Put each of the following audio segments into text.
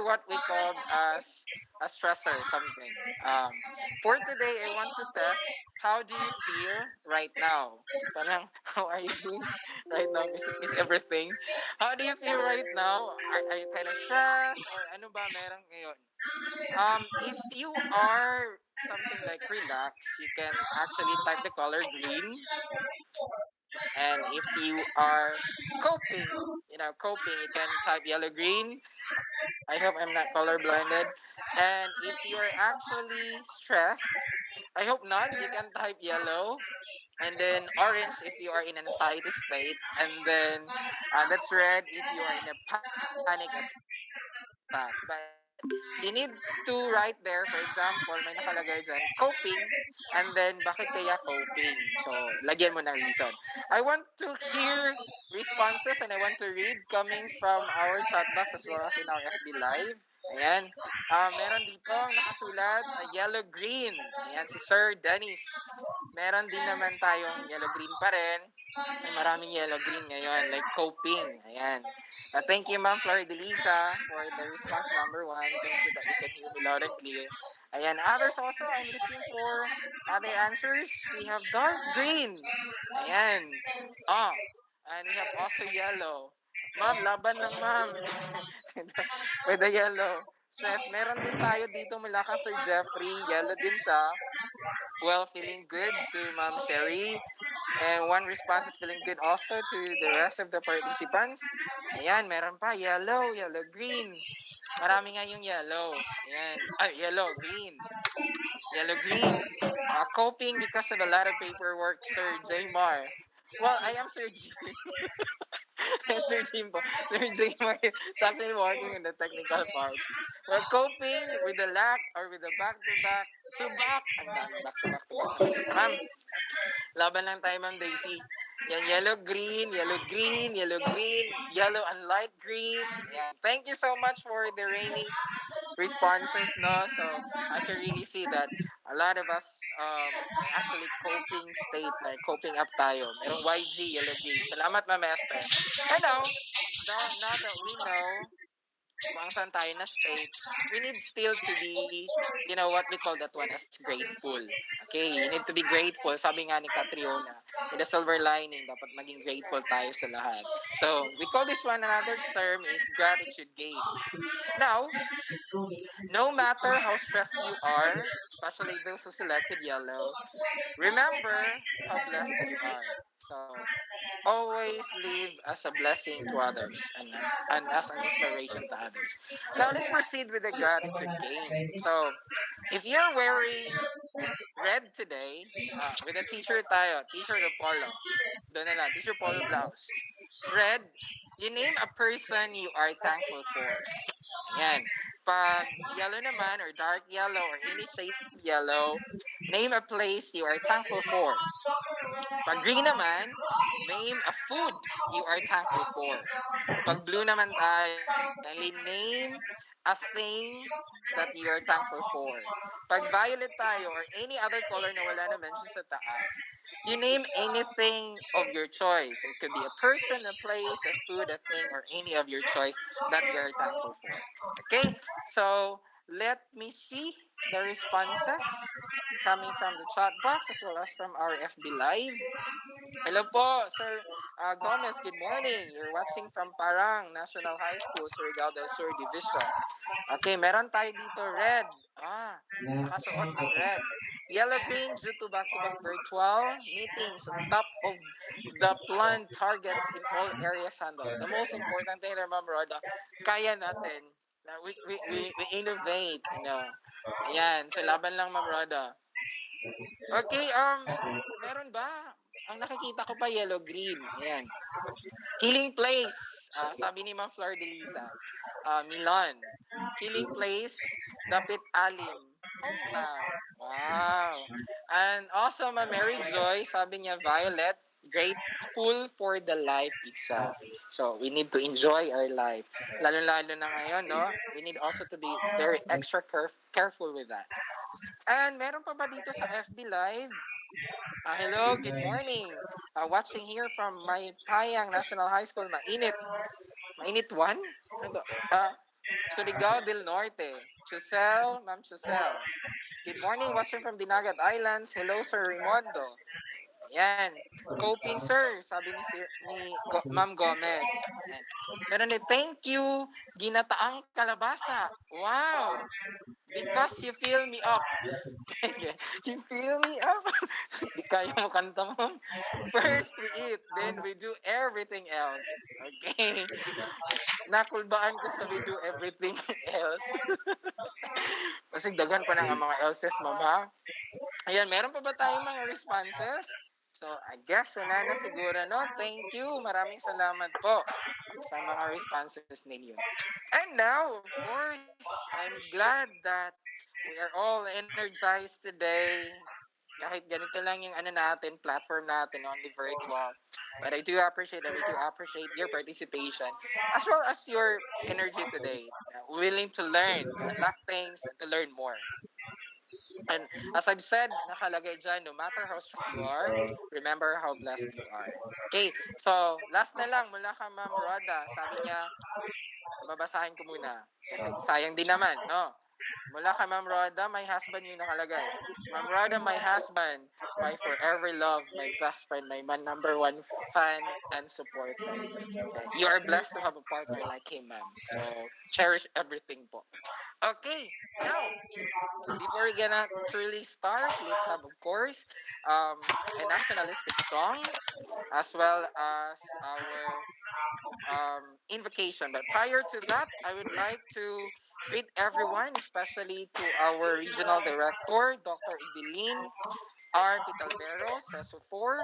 what we called as a stressor, something. For today, I want to test how do you feel right now? Parang, how are you doing right now, Miss Everything? How do you feel right now? Are you kind of stressed or ano ba meron ngayon? If you are something like relax, you can actually type the color green. And if you are coping, you can type yellow green. I hope I'm not color blinded. And if you're actually stressed, I hope not. You can type yellow. And then orange if you are in an anxiety state. And then that's red if you are in a panic attack. But you need to write there, for example, may nakalagay dyan, coping, and then bakit kaya coping? So, lagyan mo ng reason. I want to hear responses and I want to read coming from our chat box as well as in our FB Live. Ayan. Meron dito nakasulat, yellow green. Ayan, si Sir Dennis. Meron din naman tayong yellow green pa rin. Ay, maraming yellow green ngayon, like coping. Ayan. Thank you, Ma'am Flor Delisa, for the response number 1. Thank you that you can hear me loud and clear. Ayan. Others also, I'm looking for other answers. We have dark green. Ayan. Oh, and we have also yellow. Ma'am, laban lang, ma'am. With the yellow. Stress. Meron din tayo dito mula kang Sir Jeffrey. Yellow din siya. Well, feeling good to Ma'am Sherry. And one response is feeling good also to the rest of the participants. Ayan, meron pa. Yellow, yellow, green. Marami nga yung yellow. Ayan. Ay, yellow, green. Yellow, green. Coping because of a lot of paperwork, Sir J. Mar. Well, I am Sir G. Sir Jimbo. Sir Jimbo is actually working in the technical parts. Well, coping with the lack or with the back-to-back. Ang daming back-to-back naman dito, ma'am. Laban lang tayo, Ma'am Daisy. Yan, yellow, green, yellow, green, yellow, green, yellow and light green. Yan. Thank you so much for the raining responses, no? So, I can really see that a lot of us are actually coping state, like coping up tayo. Merong YG, yellow, green. Salamat, Ma'am Esther. And now that we know kung saan tayo na state, we need still to be, what we call that one as grateful. Okay, you need to be grateful. Sabi nga ni Catriona, with a silver lining, dapat maging grateful tayo sa lahat. So, we call this one, another term is gratitude game. Now, no matter how stressed you are, especially those who selected yellow, remember how blessed you are. So, always live as a blessing to others and as an inspiration to others. Now, let's proceed with the gratitude game. So, if you're wearing red today, with a t-shirt tayo, t-shirt or polo, doon na lang, t-shirt, polo, blouse. Red, you name a person you are thankful for. Ayan. Pag yellow naman, or dark yellow, or any shade of yellow, name a place you are thankful for. Pag green naman, name a food you are thankful for. Pag blue naman tayo, kindly name a thing that you are thankful for. Pag violet tayo, or any other color na wala na mention sa taas, you name anything of your choice. It could be a person, a place, a food, a thing, or any of your choice that you are thankful for. Okay? So, let me see the responses coming from the chat box as well as from our FB Live. Hello po, Sir Gomez. Good morning. You're watching from Parang National High School, Surigao del Sur Division. Okay, meron tayo dito red. Nakasuot ng red. Yellow green due to back-to-back virtual meetings on top of the planned targets in all areas handled. The most important thing, remember, Roda, kaya natin. We innovate, Ayan, so laban lang, Ma'am Roda. Okay, meron ba? Ang nakikita ko pa yellow green. Ayan. Healing place. Sabi ni Ma'am Flor Delisa. Milan. Healing place, Dapit Alim. Hometown. Wow. And also, Ma'am Mary Joy, sabi niya, Violet, grateful for the life itself. So, we need to enjoy our life. Lalo-lalo na ngayon, no? We need also to be very extra careful with that. And meron pa ba dito sa FB Live? Hello, good morning. Watching here from my Payang National High School, Mainit. Mainit 1? Ano to? Surigao del Norte. Chusel, Ma'am Chusel. Good morning, watching from Dinagat Islands. Hello, Sir Raimondo. Ayan. Coping, sir, sabi Ma'am Gomez. Ayan. Meron din, thank you, ginataang kalabasa. Wow! Because you fill me up. You fill me up. Di kaya mo kanta mo. First we eat, then we do everything else. Okay. Nakulbaan ko sa we do everything else. Kasi dagan pa na nga mga else's, ma'am, ha? Ayan, meron pa ba tayong mga responses? So, I guess wala na siguro, no? Thank you. Maraming salamat po sa mga responses ninyo. And now, of course, I'm glad that we are all energized today. Kahit ganito lang yung platform natin, only virtual. But I do appreciate your participation as well as your energy today. Willing to learn, to unlock things, and to learn more. And as I've said, nakalagay dyan, no matter how stressed you are, remember how blessed you are. Okay, so last na lang mula ka Ma'am Roda. Sabi niya, babasahin ko muna. Kasi sayang din naman, no? Mula kay Ma'am Roda, my husband yung nakalagay. Ma'am Roda, my husband, my forever love, my best friend, my man number one fan and supporter. Okay. You are blessed to have a partner like him, ma'am. So, cherish everything po. Okay, now, before we gonna truly start, let's have, of course, a nationalistic song as well as our invocation. But prior to that, I would like to greet everyone, especially to our regional director, Dr. Ibilin R. Pitalbero, SESO 4,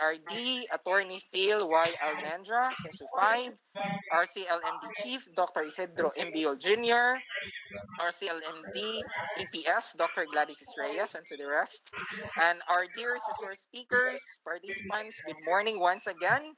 ARD, Attorney Phil Y. Almendra, SESO 5, RCLMD Chief, Dr. Isidro Embio Jr., RCLMD EPS, Dr. Gladys Reyes, and to the rest. And our dear resource speakers, participants, good morning once again.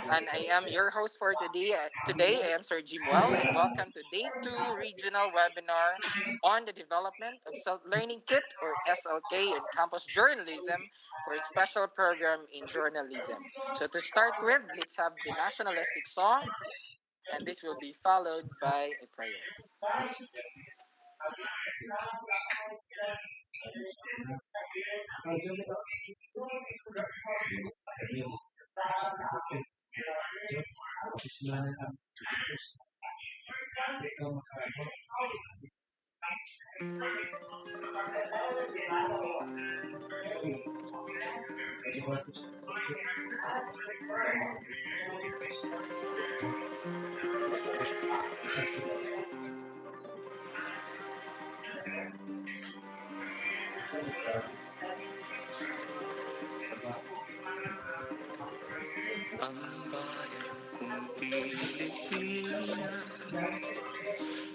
And I am your host for today. Today, I am Sir Jimwell, and welcome to Day 2 Regional Webinar on the Development of Self-Learning Kit, or SLK, in Campus Journalism for a special program in journalism. So to start with, let's have the nationalistic song, and this will be followed by a prayer. Ang bayan kong Pilipinas,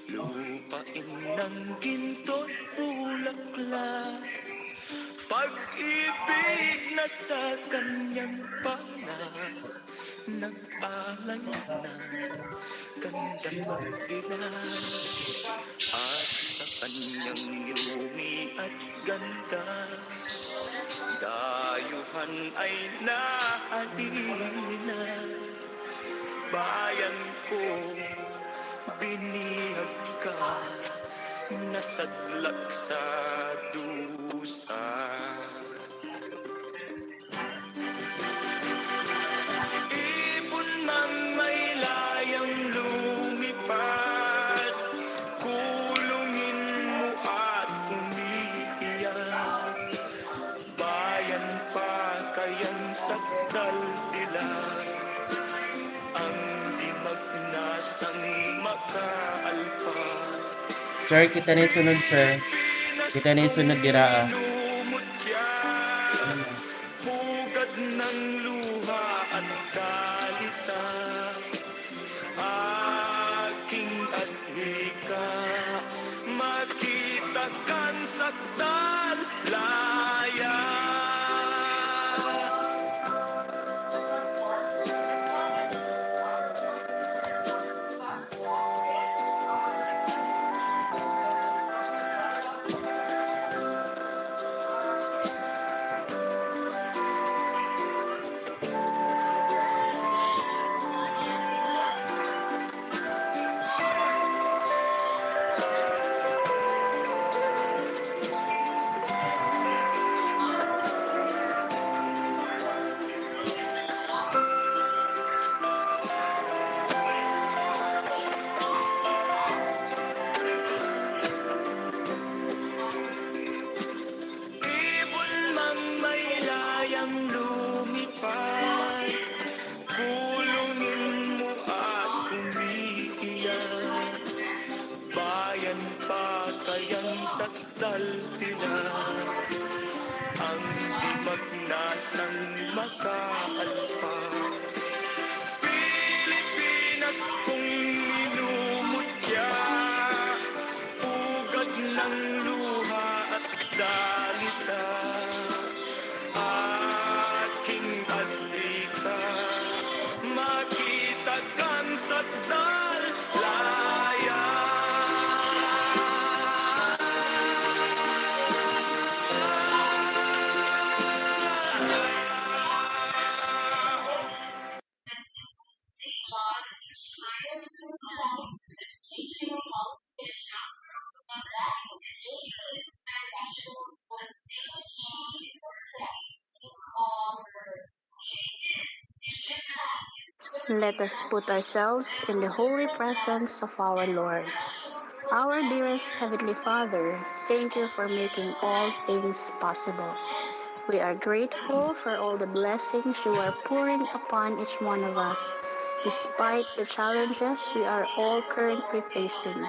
lupain ng ginto't bulaklak, pag-ibig na sa kanyang palad, nag-alay ng gandang magdilag, at sa kanyang yumi at ganda, dayuhan ay nahalina. Bayan ko, binihag ka, nasadlak sa dusa. Ibon mang may layang lumipad, kulungin mo at umiiyak. Bayan pa kayang sakdal dilag, ang dimag nasang makaalpas. Sir, kita na yung sunod, sir. Kita na yung sunod, Diraa. Pugad ng luha at kalita, aking adhika, makita kang sakdal laya. bayan pa kayang sakdal tila ang di magnasang makaalpas. Pilipinas kung minumutya, ugad ng luha at dalita, aking adlika, makita kang sa laya. Let us put ourselves in the holy presence of our Lord. Our dearest Heavenly Father, thank you for making all things possible. We are grateful for all the blessings you are pouring upon each one of us, despite the challenges we are all currently facing.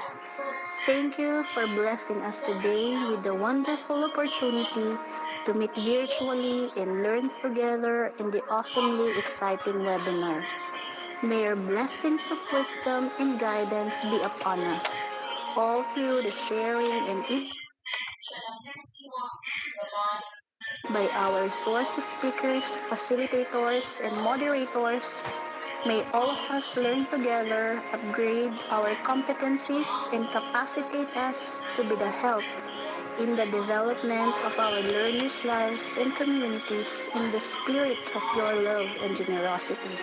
Thank you for blessing us today with the wonderful opportunity to meet virtually and learn together in the awesomely exciting webinar. May your blessings of wisdom and guidance be upon us, all through the sharing and by our resource speakers, facilitators, and moderators. May all of us learn together, upgrade our competencies, and capacitate us to be the help in the development of our learners' lives and communities in the spirit of your love and generosity.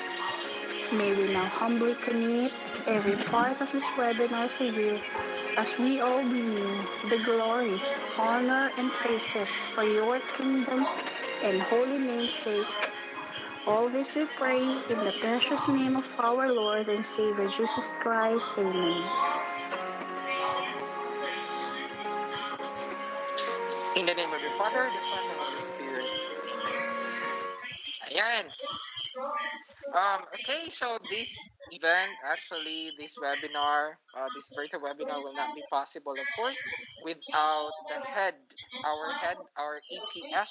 May we now humbly commit every part of this webinar to you as we all bring you the glory, honor, and praises for your kingdom and holy name's sake. All this we pray in the precious name of our Lord and Savior Jesus Christ. Amen. In the name of the Father, the Son, the Holy Spirit. Amen. Ayan. Okay, so this event, actually, this webinar, this virtual webinar will not be possible, of course, without the head, our EPS,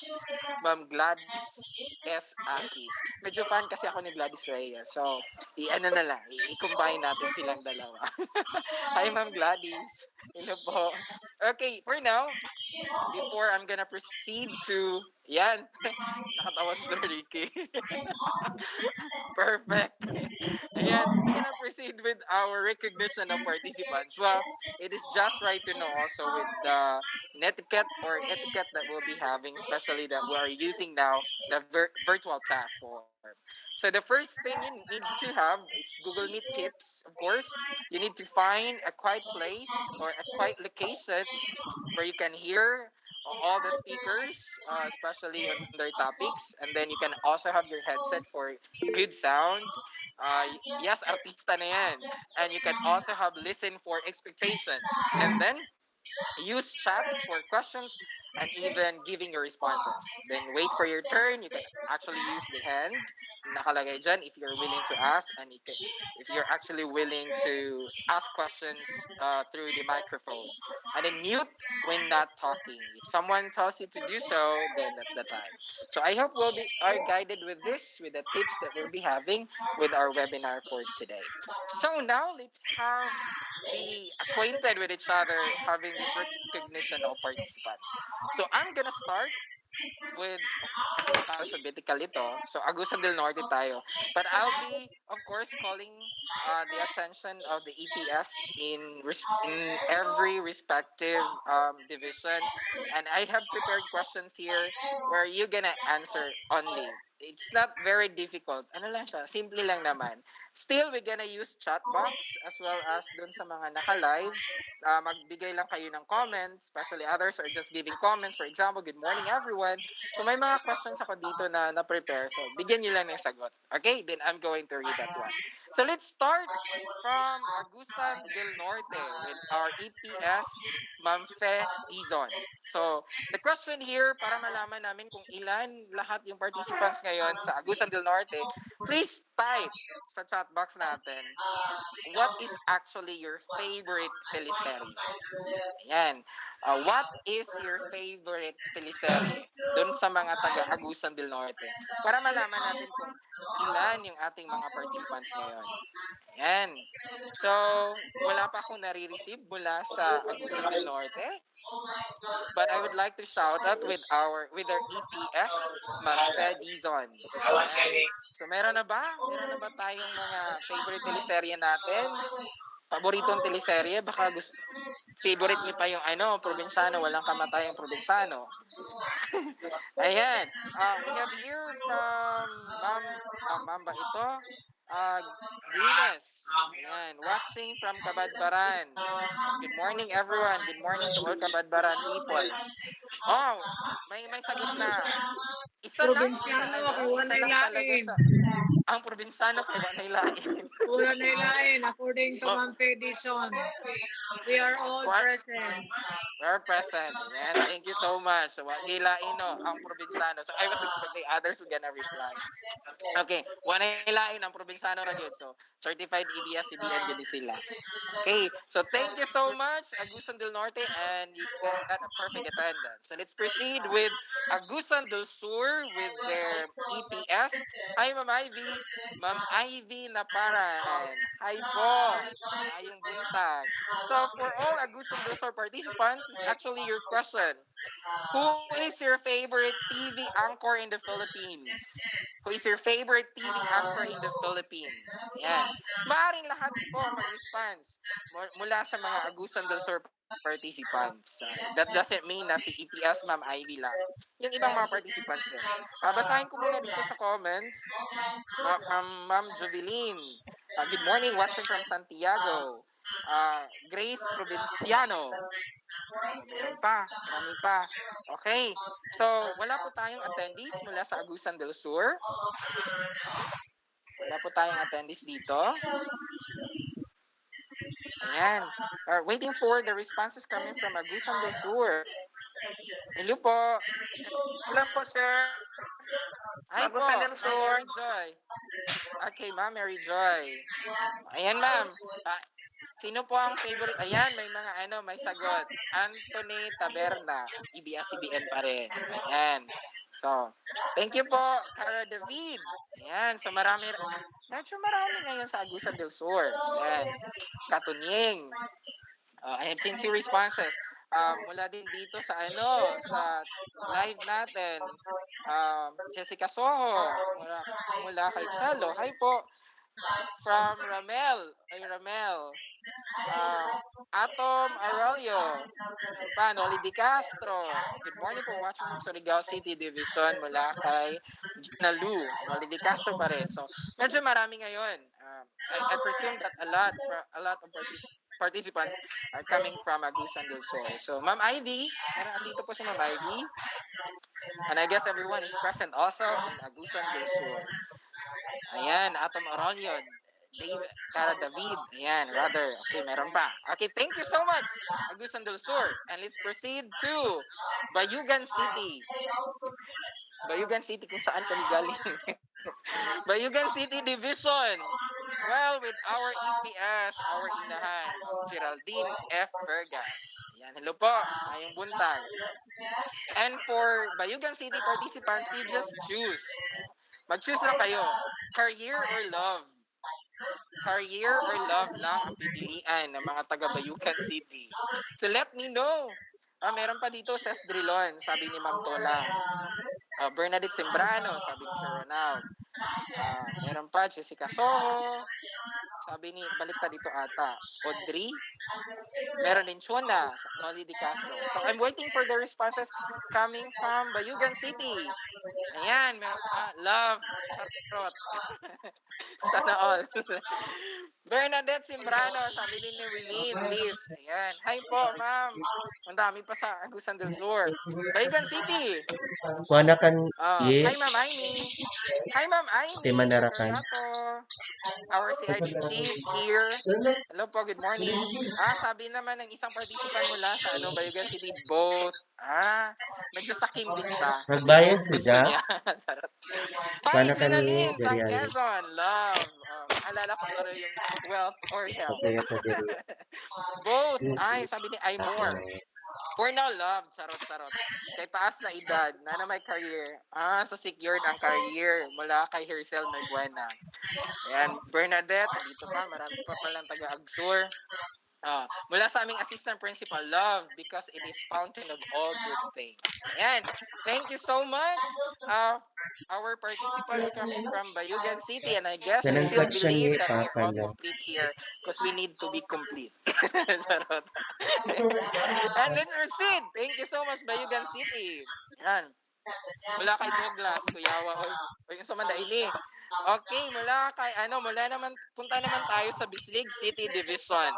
Ma'am Gladys S. Asis. Medyo fan kasi ako ni Gladys Reyes. So, i-ano na lang, i-combine natin silang dalawa. Hi, Ma'am Gladys. Hello po. Okay, for now, before I'm gonna proceed to, yan, nakatawa si Sir Ricky. Perfect. Ayan, we're gonna proceed with our recognition of participants. Well, it is just right to know also with the netiquette or etiquette that we'll be having, especially that we are using now the virtual platform. So the first thing you need to have is Google Meet tips, of course. You need to find a quiet place or a quiet location where you can hear all the speakers, especially on their topics. And then you can also have your headset for good sound. Yes, artista na yan. And you can also have listen for expectations. And then use chat for questions and even giving your responses. Then wait for your turn. You can actually use the hand nakalagay dyan if you're willing to ask and if you're actually willing to ask questions through the microphone. And then mute when not talking. If someone tells you to do so, then that's the time. So I hope we'll be are guided with this, with the tips that we'll be having with our webinar for today. So now let's have be acquainted with each other having this recognition of participants. So I'm gonna start with, kasi naka-alphabetical ito, so Agusan del Norte tayo. But I'll be, of course, calling the attention of the EPS in every respective division. And I have prepared questions here where you're gonna answer only. It's not very difficult. Ano lang siya, simple lang naman. Still, we're gonna use chat box as well as dun sa mga naka-live. Magbigay lang kayo ng comments, especially others are just giving comments. For example, good morning everyone. So may mga questions ako dito na prepare. So bigyan niyo lang ng sagot. Okay, then I'm going to read that one. So let's start from Agusan del Norte with our EPS Mamfe Dizon. So the question here, para malaman namin kung ilan lahat yung participants ngayon sa Agusan del Norte, Please type sa chat box natin, what is actually your favorite teleserye? Ayan. What is your favorite teleserye? Doon sa mga taga Agusan del Norte. Para malaman natin kung ilan yung ating mga participants ngayon. Ayan. So, wala pa akong nare-receive mula sa Agusan del Norte. But I would like to shout out with our EPS, Ma'am Fedizon. Ayan. So meron na ba? Meron na ba tayong mga favorite teleserye natin? Paboritong teleserye? Baka gusto, favorite niyo pa yung Probinsyano, walang kamatayang Probinsyano. Ayan. We have here from Ma'am ba ito? Uh, Greenes. Ayan. Watching from Kabadbaran. Good morning everyone. Good morning to all Kabadbaran people. Oh, may sagot na. Probinsyano, kay Isa Wanay lang talaga Lain. sa ang probinsyano kay Wanay Lain. Wanay Lain, according to Oh, Ma'am Edison. We are all what? present. We're present. Ayan, thank you so much. So, gilain no, ang probinsyano. So, I was expecting others who gonna reply. Okay, Wanay Lain ang probinsyano ra gyud. So, certified EBS-CBN gyud sila. Okay, so thank you so much, Agusan del Norte, and you got a perfect attendance. So let's proceed with Agusan del Sur with their EPS. Hi, Ma'am Ivy. Ma'am Ivy Naparan. Hi po. Maayong buntag. So for all Agusan del Sur participants, it's actually your question. Who is your favorite TV anchor in the Philippines? Who is your favorite TV anchor in the Philippines? Ayan. Maaring lahat po mag-response mula sa mga Agusan del Sur participants. That doesn't mean na si EPS Ma'am Ivy lang. Yung ibang mga participants din. Basahin ko muna dito sa comments from Ma'am Joveline. Good morning, watching from Santiago. Grace Provinciano. Oh, meron pa. Marami pa. Okay. So, wala po tayong attendees mula sa Agusan del Sur. Wala po tayong attendees dito. Ayan. Waiting for the responses coming from Agusan del Sur. Hello po. Hello po, sir. Hi po, Agusan del Ma'am Sur. Mary Joy. Okay, Ma'am Mary Joy. Ayan, ma'am. Sino po ang favorite? Ayan, may mga may sagot. Anthony Taberna. EBS-CBN pa rin. Ayan. So, thank you po, Cara David. Ayan, so medyo marami ngayon sa Agusan del Sur. Ayan. Katunying. I have seen two responses. Mula din dito sa sa live natin. Jessica Soho, mula kay Chelo. Hi po. From Ramel. Ay, Ramel. Atom Aurelio. Meron pa, Noli Di Castro. Good morning po, watching from Surigao City Division mula kay Gina Lu. Noli Di Castro pa rin. So, medyo marami ngayon. I presume that a lot of participants are coming from Agusan del Sur. So, Ma'am Ivy, andito po si Ma'am Ivy. And I guess everyone is present also in Agusan del Sur. Ayan, Atom Aurelio. Dave, Cara David. Ayan, rather. Okay, meron pa. Okay, thank you so much, Agusan del Sur. And let's proceed to Bayugan City. Bayugan City kung saan kami galing. Bayugan City Division. Well, with our EPS, our inahan, Ma'am Geraldine F. Vergas. Ayan, hello po. Mayong buntag. And for Bayugan City participants, you just choose. Mag-choose lang kayo. Career or love? Career or love lang ang pipilian ng mga taga Bayugan City. So let me know. Meron pa dito Ses Drilon, sabi ni Ma'am Tolang. Bernadette Sembrano, sabi ni Sir Ronald. Meron pa Jessica Soho, sabi ni, baliktad dito ata, Audrey. Meron din Chona, Noli Di Castro. So I'm waiting for the responses coming from Bayugan City. Ayan, meron, love, charot. Sana all. Bernadette Simbrano, sabi din ni Liz. Ayan. Hi po, ma'am. Ang dami pa sa Agusan del Sur. Baygan City. Kuana kan ye, Hi, Ma'am Aimee. Hi, Ma'am te Aimee manarakan. Victoriato. Our CID chief here. Hello po, good morning. Sabi naman ng isang participant mula sa Bayugan City, both. Medyo sakim din siya kasi Magbayad both gusto sadya, niya. Charot. Hi, kuana kan ye, Jenaline diri ay. Tangquezon. Love. Naalala ko tuloy yung wealth or health. Kaya ta diri. Both. Ay, sabi ni I more. For now, love. Charot, charot. Kay taas na edad, na may career. So secured ang career mula kay Hercel May Buena. Ayan, Bernadette, dito pa, marami pa palang taga-Agsur. Mula sa aming assistant principal, love because it is fountain of all good things. Ayan. Thank you so much. Our participants coming from Bayugan City, and I guess we Kanang still section ye believe that we are papan all lang. complete here because we need to be complete. And let's proceed. Thank you so much, Bayugan City. Ayan. Mula kay Douglas, Kuyawa, o yung sa Mandaili. Okay, mula naman, punta naman tayo sa Bislig City Division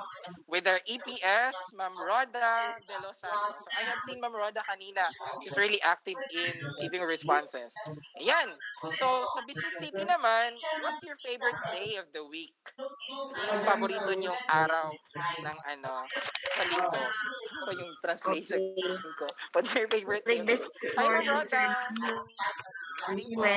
with our EPS, Ma'am Roda de Los Santos. So I have seen Ma'am Roda kanina. She's really active in giving responses. Ayan. So sa Bislig City naman, what's your favorite day of the week? Ano yung paborito niyong araw ng sa linggo? Ano ba yung translation ko? Okay. What's your favorite day of the week? Like this Hi, Ma'am morning, Sir Roda! Nino. Good morning po.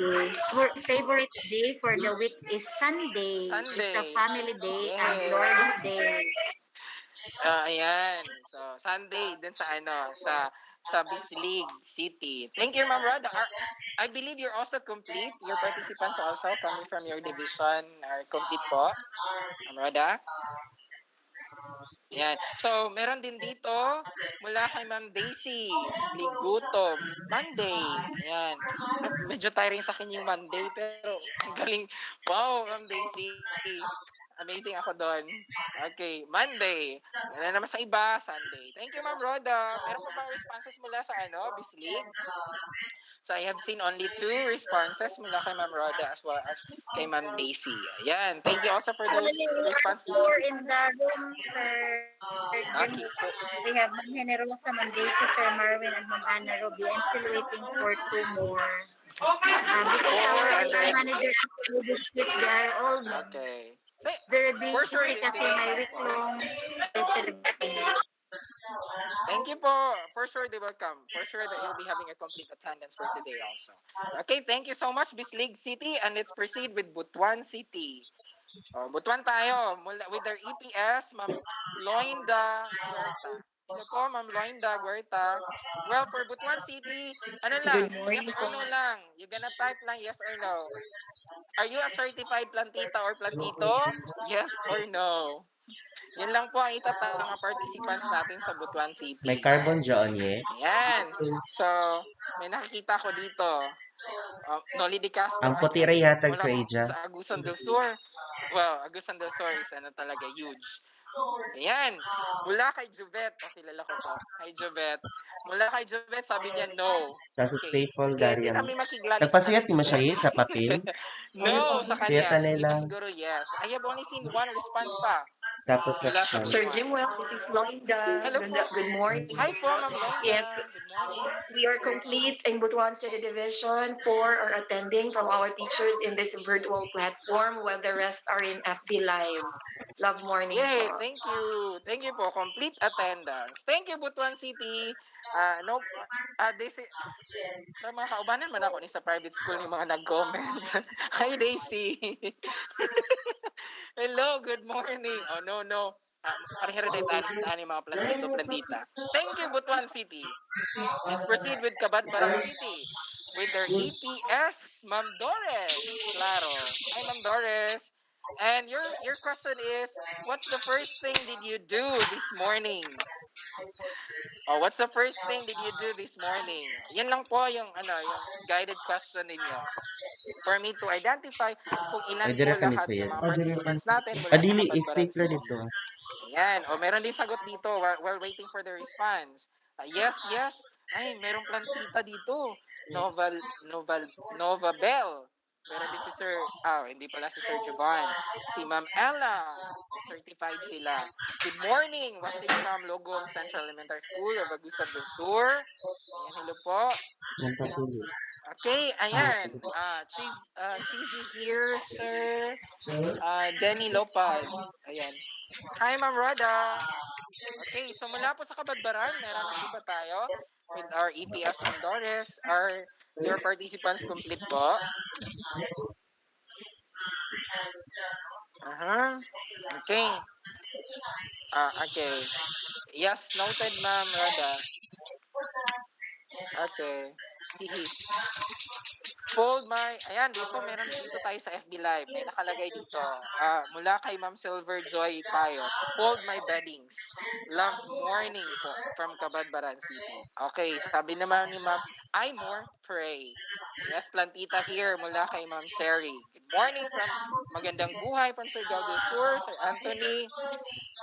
Well, our favorite day for the week is Sunday. It's a Sunday. family day and Yes. Lord's Day. Ayan. So, Sunday din sa sa Bislig City. Thank you, Ma'am Roda. I believe you're also complete. Your participants also coming from your division are complete po. Ma'am Roda? Ayan. So, meron din dito mula kay Ma'am Daisy, Linggutob, Monday. Ayan. Medyo tiring sa akin yung Monday, pero ang galing. Wow, Ma'am Daisy. Amazing ako doon. Okay, Monday. Meron naman sa iba, Sunday. Thank you, Ma'am Roda. Meron pa bang responses mula sa Bislig? So I have seen only 2 responses mula kay Ma'am Roda as well as kay Ma'am Daisy. Ayan. Thank you also for those Actually, we are responses. 4 in the room, Sir Jim. Okay. We have Ma'am Generosa, Ma'am Daisy, Sir Marvin, and Ma'am Anna Ruby. I'm still waiting for 2 more. Because our Four, and AI then manager actually this week, they are all okay. very For sure, busy they kasi will may come week po. long celebration. Thank you po. For sure, they will come. For sure that you'll be having a complete attendance for today also. Okay, thank you so much, Bislig City. And let's proceed with Butuan City. Butuan tayo. With their EPS, Ma'am Loinda Guerta. Hello po, Ma'am Loinda Guerta. Well, for Butuan City, ano lang, Good yes morning or po. no lang. You're gonna type lang yes or no. Are you a certified plantita or plantito? Yes or no? Yan lang po ang itatanong mga participants natin sa Butuan May City. carbon dyan ye. Ayan. So, may nakikita ko dito. Noli de Castro, Ang puti ray hatag mula sa Asia. sa Agusan del Sur. Well, Agusan del Sur is talaga huge. Ayan. Mula kay Juvet. Kilala ko to. Hi, Juvet. Mula kay Juvet, sabi niya no. Kaso Okay. staple Sige, dari hindi ang namin makiglalis nagpasuyat ng ni mo siya Juvet. ye sa papel. No sa Suyatan kanya. nila. Dito siguro yes. I have only seen one response pa Tapos mula sa section. Sir Butuan. Jim, well, this is Loinda. Hello po. Good morning. Hi po, Ma'am Yes, Loinda. Good morning. we are complete in Butuan City Division. 4 are attending from our teachers in this virtual platform, while the rest are in FB Live. Love morning Yay, po. thank you. Thank you po. Complete attendance. Thank you, Butuan City. No, this pero mga kaubanan man ako ni sa private school ni mga nag-comment. Hi, Daisy. Hello, good morning. Oh, no, no. Parehero day tani mga plantito, plantita. Thank you, Butuan City. Let's proceed with Cabadbaran City with their EPS, Ma'am Doris. Claro. Hi, Ma'am Doris. And your question is, what's the first thing did you do this morning? What's the first thing did you do this morning? Yan lang po yung yung guided question ninyo. For me to identify kung Ay, ilan po dira ka ni lahat Sir. yung mga participants natin mula sa Adili, Cabadbaran stapler City. dito. Ayan. Meron din sagot dito while waiting for the response. Yes, yes. Ay, merong plantita dito. Nova Bell. Meron din si Sir, hindi pala si Sir Jovan. Si Ma'am Ella. May certified sila. Good morning, watching from Logong Central Elementary School of Agusan del Sur. Ayan, hello po. Yung patuloy. Okay, ayan. Cheesy here, Sir. Denny Lopez. Ayan. Hi, Ma'am Rhoda. Okay, so mula po sa Kabadbaran, meron na po ba tayo with our EPS Ma'am Doris? Are your participants complete po? Uh-huh. Okay. Okay. Yes, noted, Ma'am Rhoda. Okay. Hihi. Fold my, ayan, dito tayo sa FB Live. May nakalagay dito. Mula kay Ma'am Silver Joy Payot. Fold my beddings. Love morning po from Cabadbaran City. Okay, sabi naman ni Ma'am, I more pray. Yes, plantita here mula kay Ma'am Cherry. Good morning from Magandang Buhay from Sir del Sur, Sir Anthony.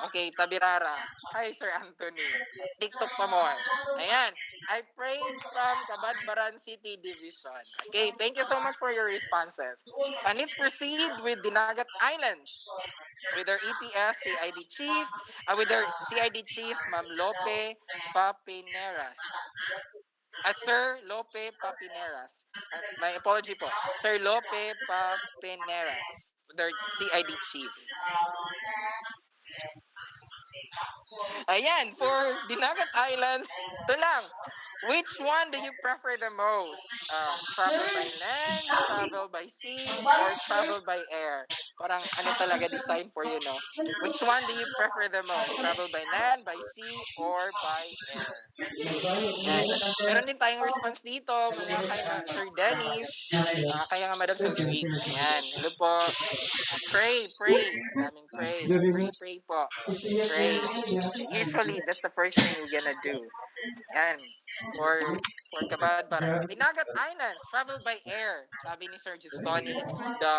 Okay, Tabirara. Hi, Sir Anthony. TikTok pa more. Ayan. I prayed from Cabadbaran City Division. Okay, thank you so much for your responses. And let's proceed with Dinagat Islands with their EPS CID Chief, with their CID Chief, Ma'am Lope Papineras. Sir Lope Papineras. My apology po. Sir Lope Papineras, their CID Chief. Ayan, for Dinagat Islands, ito lang. Which one do you prefer the most? Travel by land, travel by sea, or travel by air? Parang ano talaga design for you, no? Which one do you prefer the most? Travel by land, by sea, or by air? Yan. Meron din tayong response dito mula kay Sir Dennis. Kaya nga Madam so sweet. Ayan. Hello po. Pray, pray. Ang daming pray. Pray, pray po. Pray. Usually, that's the first thing we're gonna do. Yan. For Kabadbaran. Dinagat Islands, travel by air. Sabi ni Sir Justoni, the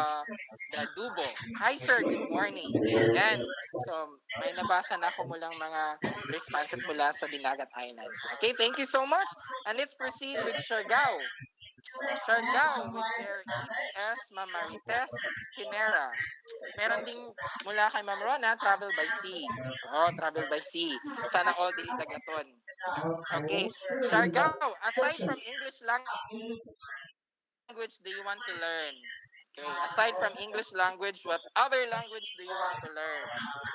Dubo. Hi, sir. Good morning. Yan. So, may nabasa na ako mulang mga responses mula sa Dinagat Islands. Okay, thank you so much. And let's proceed with Siargao. Siargao with their EPS Ma'am Marites Pinera. Meron ding mula kay Ma'am Rona, travel by sea. Oh, travel by sea. Sana all dili dagaton. Okay. Siargao, aside from English language do you want to learn? Okay. Aside from English language, what other language do you want to learn?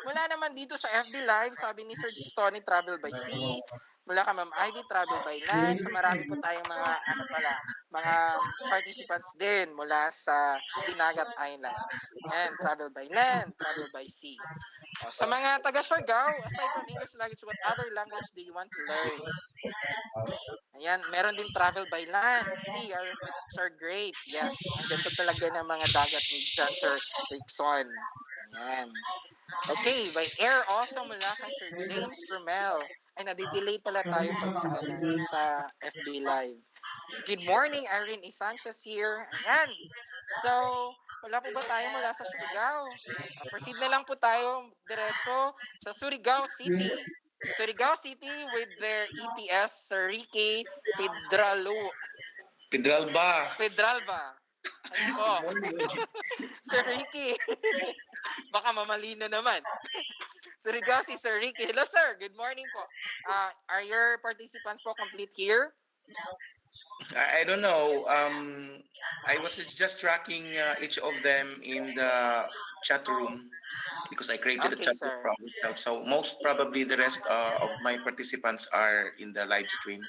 Mula naman dito sa FB Live, sabi ni Sir Justoni, travel by sea. Mula ka Ma'am Ivy, travel by land. So marami po tayong mga participants din mula sa Dinagat Islands. And travel by land, travel by sea. Sa mga taga Siargao, aside from English language, what other language do you want to learn? Ayan, meron din travel by land. Sea are great. Yes, ang ganda talaga ng mga dagat ni dyan, Sir Rickson. Ayan. Okay, by air also mula kay Sir James Romel. Ay, nadidelay pala tayo pag sa FB Live. Good morning, Irene E. Sanchez here. Ayan. So, wala po ba tayo mula sa Surigao? Proceed na lang po tayo diretso sa Surigao City. Surigao City with their EPS Sir Ricky Pedralba. Pedralba. Ano po? Sir Ricky. Baka mamali na naman. Surigao si Sir Ricky. Hello sir, good morning po. Are your participants po complete here? I don't know. I was just tracking each of them in the chat room because I created a Okay, chat room sir. for myself. So most probably the rest of my participants are in the live stream.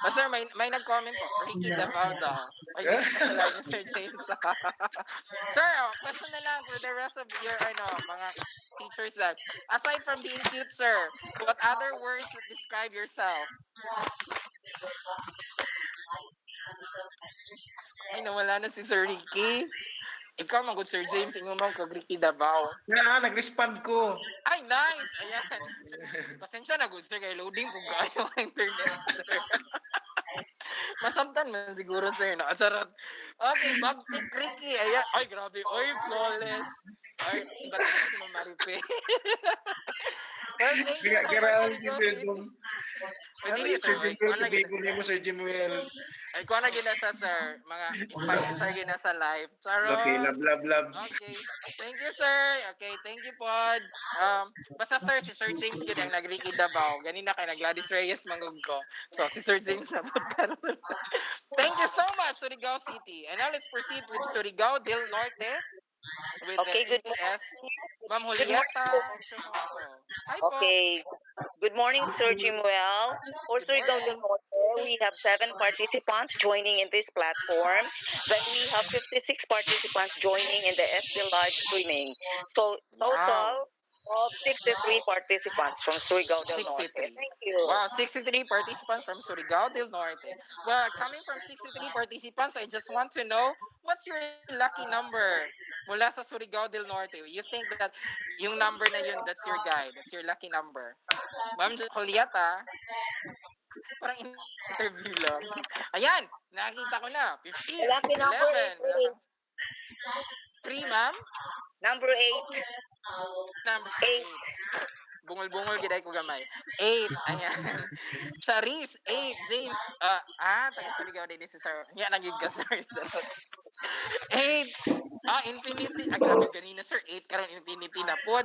Sir, may nag-comment po. Ricky Davao daw. Ay, dito pa sa line ni Sir James. Sir, question na lang for the rest of your mga teachers that aside from being cute, sir, what other words that describe yourself? Ay, nawala na si Sir Ricky. Ikaw, magod Sir James, ingo mo kag Ricky Davao. Nag-respond ko. Ay, nice! Ayan. Pasensya na, good sir, kay loading kung kayo ang internet, sir. Masabtan man siguro, sir, no? Charot. Okay, Baptic Ricky. Ayan. Ay, grabe. Oy, flawless. Ay, iba-iba si Ma'am Maripe. Well, thank you so much, Gara si Surigao Sir City. Dong. Ay, Ano dili, yung Sir sir. Ay, Jimuel? kuha na gina Tubigo sila. niyo mo, Sir Jimuel. Ay, kuha na gina sa sir. Mga spicy sir gina sa live. Okay, Charot. love, love, love. Okay. Thank you, sir. Okay, thank you, pod. Basta sir, si Sir James gid ang nagriki Davao. Ganina kay na Gladys Reyes mangug ko. So, si Sir James na pod karon. Thank you so much, Surigao City. And now let's proceed with Surigao del Norte with their Okay, good EPS. Ma'am good morning. Julieta Chononto. Hi po. Okay. Good morning, Sir Jimuel. For Good Surigao del morning. Norte, we have 7 participants joining in this platform. Then we have 56 participants joining in the FB live streaming. So Wow. total of 63 participants from Surigao del Norte. 63. Thank you. Wow, 63 participants from Surigao del Norte. Well, coming from 63 participants, I just want to know what's your lucky number mula sa Surigao del Norte. You think that yung number na yun, that's your guide, that's your lucky number. Ma'am Julieta, parang interview lang. Ayan, nakita ko na. 15, The lucky number 11, is wala kang 8. 3, ma'am. Number 8. Number 8. 8. Bungol-bungol giday ko gamay. 8. Ayan. Charis, 8. James, taga Surigao din si Sir. Nya nagig ka Sir. Charot. 8. Infinity. Grabe ganina Sir. 8 karon infinity na pod.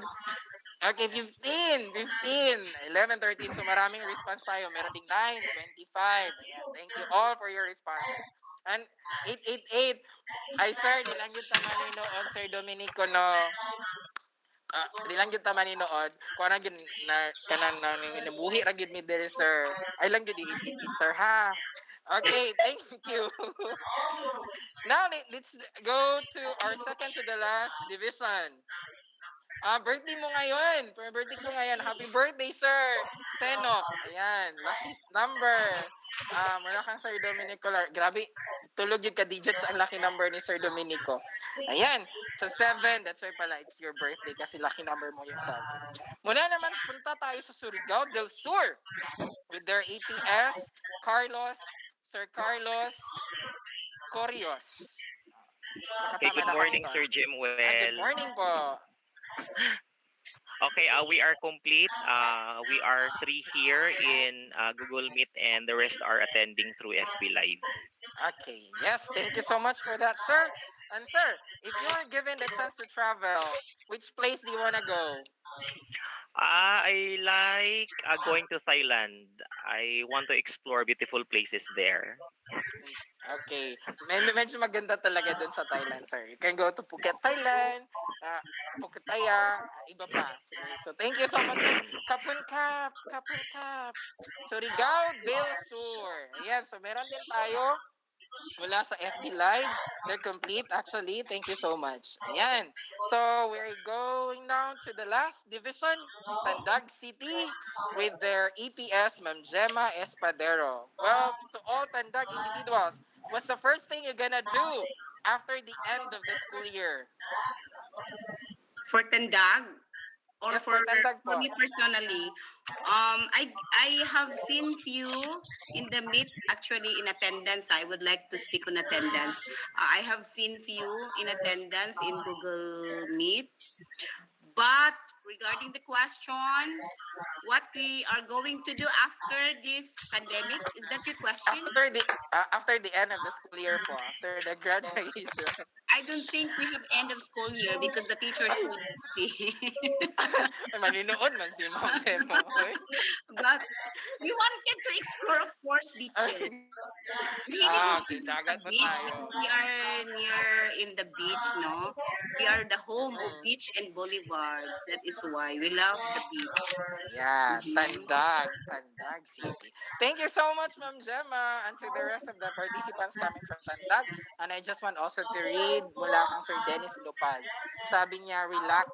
Okay, 15. 15. 11, 13. So maraming response tayo. Meron ding 9, 25. Ayan. Thank you all for your responses. And 888. Ay Sir, di lang yung tama ni noon Sir Dominico no. Di lang gyud ta maninood kung ana gyud na kanan na nabuhi ra gyud mi diri sir. Ay lang gyud it sir ha. Okay, thank you. Now let's go to our second to the last division. Birthday mo ngayon. Birthday ko ngayon. Happy birthday, sir. Senok. Ayan. Lucky number. Wala kang Sir Dominico. Grabe. Tulog yung ka-digits ang lucky number ni Sir Dominico. Ayan. So, 7. That's why pala it's your birthday kasi lucky number mo yung 7. Muna naman, punta tayo sa Surigao del Sur with their APS, Carlos, Sir Carlos Corios. Baka Okay, tama good na ako morning, dito. Sir Good Jimwell. morning po. Okay, we are complete. We are three here in Google Meet, and the rest are attending through FB Live. Okay. Yes, thank you so much for that, sir. And sir, if you were given the chance to travel, which place do you want to go? I like going to Thailand. I want to explore beautiful places there. Okay. Medyo maganda talaga dun sa Thailand, sir. You can go to Phuket, Thailand, uh, Phuket Thaya, iba pa. Sige. So, thank you so much. And Kapun Kap, Kapun Kap. Surigao del Sur. Ayan, so meron din tayo mula sa FB Live. They're complete actually. Thank you so much. Ayan. So, we're going down to the last division, Tandag City, with their EPS, Ma'am Gemma Espadero. Well, to all Tandag individuals, what's the first thing you're gonna do after the end of the school year? For Tandag or Yes, for Tandag for po. me personally, I have seen few in the meet actually in attendance. I would like to speak on attendance. I have seen few in attendance in Google Meet. But regarding the question, what we are going to do after this pandemic, is that your question? After the end of the school year po, after the graduation. I don't think we have end of school year because the teacher is still busy. Ay, maninood man si Ma'am Gemma. Oy. But we wanted to explore, of course, beaches. We really want Okay, to visit a dagat po beach tayo. because we are near in the beach, no? We are the home of Mm. beach and boulevards. That is why we love the beach. Yeah, Mhm. Tandag City. Thank you so much, Ma'am Gemma, and to the rest of the participants coming from Tandag. And I just want also to read mula kang Sir Dennis Lopez. Sabi niya, relax,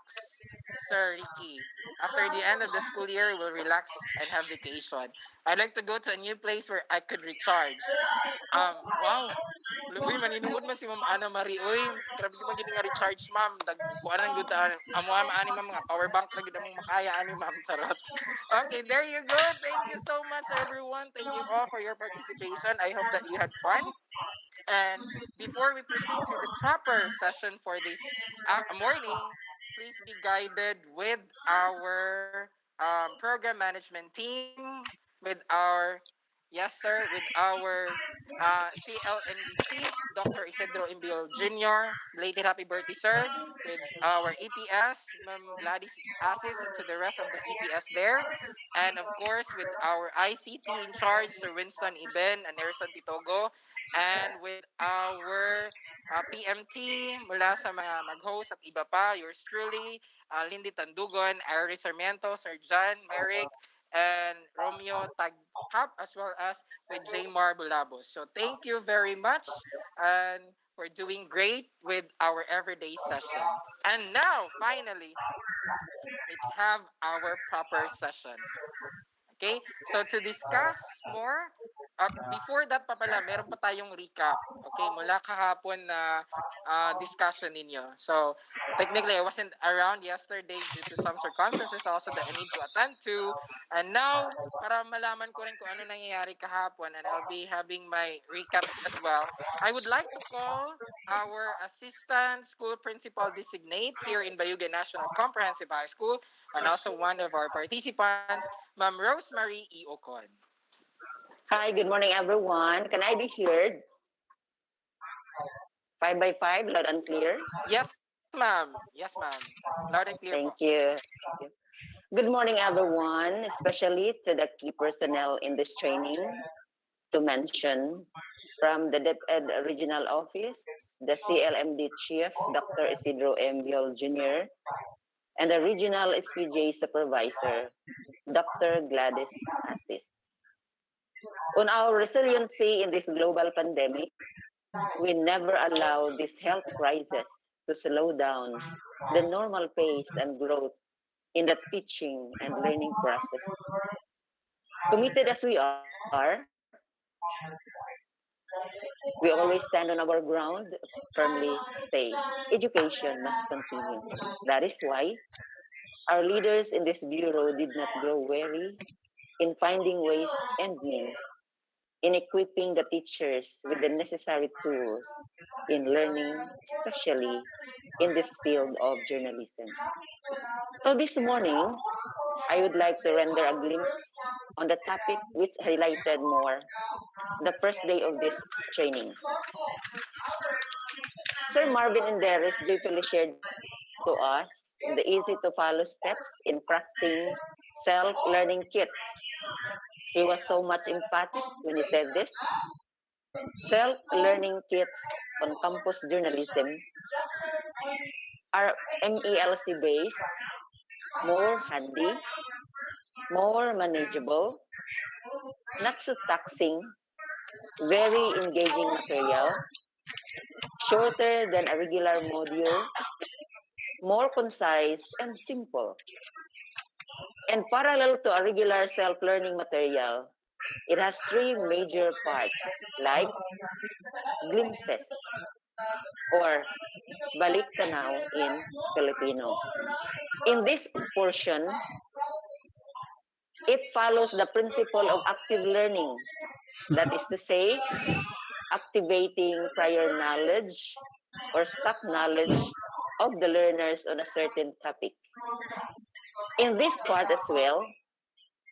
Sir Ricky. After the end of the school year, we'll relax and have vacation. I'd like to go to a new place where I could recharge. Wow. Uy, maninuod man si Ma'am Ana Marie. Uy, grabe ko magiging nga recharge, ma'am. Kuha ng good, amo ani ma'am, mga power bank na gid among makaya ani ma'am. Charot. Okay, there you go. Thank you so much, everyone. Thank you all for your participation. I hope that you had fun. And before we proceed to the proper session for this morning, please be guided with our program management team. with our yes sir with our CLND chief Dr. Isidro Imbil Jr. Belated happy birthday sir with our EPS Ma'am Gladys Asis and to the rest of the EPS there, and of course with our ICT in charge Sir Winston Iben and Erson Pitogo, and with our PMT mula sa mga mag-host at iba pa, yours truly, Lindy Tandugon, Ari Sarmiento, Sir John Merrick, and Romeo Taghap, as well as with Jaymar Bulabos. So thank you very much, and we're doing great with our everyday session. And now, finally, let's have our proper session. Okay? So to discuss more, before that pa pala, meron pa tayong recap. Okay? Mula kahapon na discussion ninyo. So, technically, I wasn't around yesterday due to some circumstances also that I need to attend to. And now, para malaman ko rin kung ano nangyayari kahapon and I'll be having my recaps as well, I would like to call our assistant school principal designate here in Bayuga National Comprehensive High School and also one of our participants, Ma'am Rosemary E. Ocon. Hi, good morning, everyone. Can I be heard? 5 by 5, loud and clear. Yes, ma'am. Yes, ma'am. Loud and clear po. Thank you. Good morning, everyone, especially to the key personnel in this training. To mention from the DepEd Regional Office, the CLMD Chief, Dr. Isidro M. Biol Jr., and the Regional SPJ Supervisor, Dr. Gladys Assis. On our resiliency in this global pandemic, we never allow this health crisis to slow down the normal pace and growth in the teaching and learning process. Committed as we are, we always stand on our ground, firmly say, education must continue. That is why our leaders in this bureau did not grow weary in finding ways and means in equipping the teachers with the necessary tools in learning, especially in this field of journalism. So this morning, I would like to render a glimpse on the topic which highlighted more the first day of this training. Sir Marvin and Darius joyfully shared to us the easy to follow steps in crafting self-learning kits. He was so much emphatic when he said this. Self-learning kits on campus journalism are MELC based, more handy, more manageable, not so taxing, very engaging material, shorter than a regular module, more concise and simple. And parallel to a regular self-learning material, it has three major parts like glimpses or balik tanaw in Filipino. In this portion, it follows the principle of active learning. That is to say, activating prior knowledge or stock knowledge of the learners on a certain topic. In this part as well,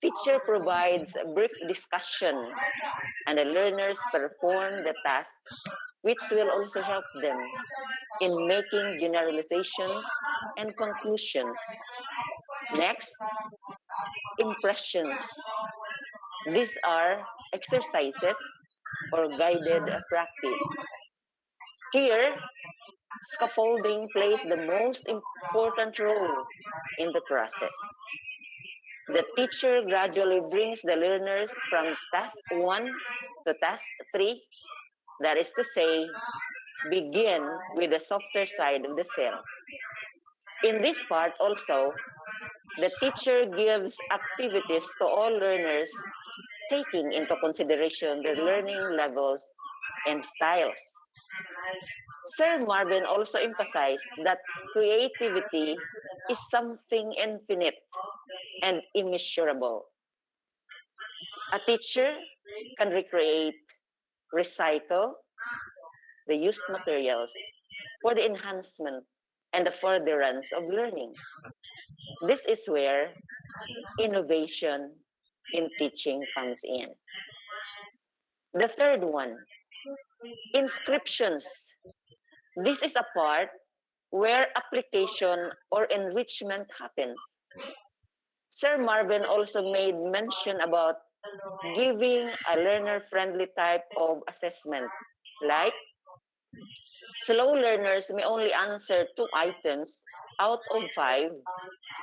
teacher provides a brief discussion and the learners perform the task which will also help them in making generalizations and conclusions. Next, impressions. These are exercises or guided practice. Here, scaffolding plays the most important role in the process. The teacher gradually brings the learners from task 1 to task 3, that is to say, begin with the softer side of the cell. In this part also, the teacher gives activities to all learners, taking into consideration their learning levels and styles. Sir Marvin also emphasized that creativity is something infinite and immeasurable. A teacher can recreate, recycle the used materials for the enhancement and the furtherance of learning. This is where innovation in teaching comes in. The third one, inscriptions. This is a part where application or enrichment happens. Sir Marvin also made mention about giving a learner friendly type of assessment, like slow learners may only answer two items out of five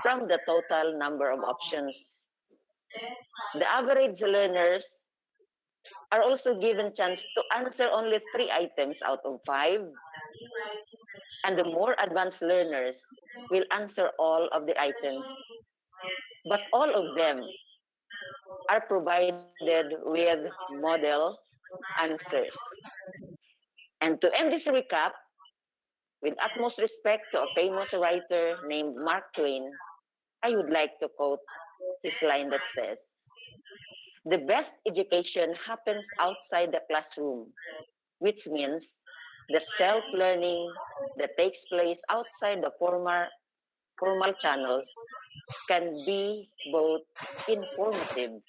from the total number of options. The average learners are also given chance to answer only three items out of five, and the more advanced learners will answer all of the items, but all of them are provided with model answers. And to end this recap, with utmost respect to a famous writer named Mark Twain, I would like to quote his line that says, the best education happens outside the classroom, which means the self learning that takes place outside the formal channels can be both informative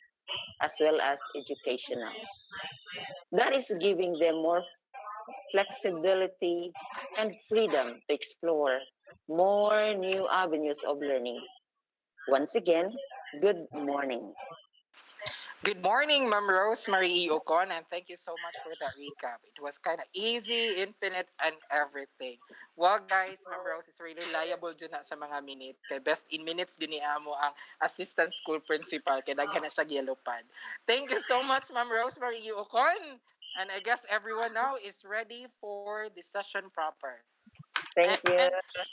as well as educational. That is giving them more flexibility and freedom to explore more new avenues of learning. Once again, good morning. Good morning, Ma'am Rosemary E. Ocon, and thank you so much for that recap. It was kind of easy, infinite, and everything. Well, guys, Ma'am Rose is really reliable dyan na sa mga minute. Kay best in minutes din ni Amo ang assistant school principal. Kaya daghan na siya yellow pad. Thank you so much, Ma'am Rosemary E. Ocon. And I guess everyone now is ready for the session proper. Thank And you.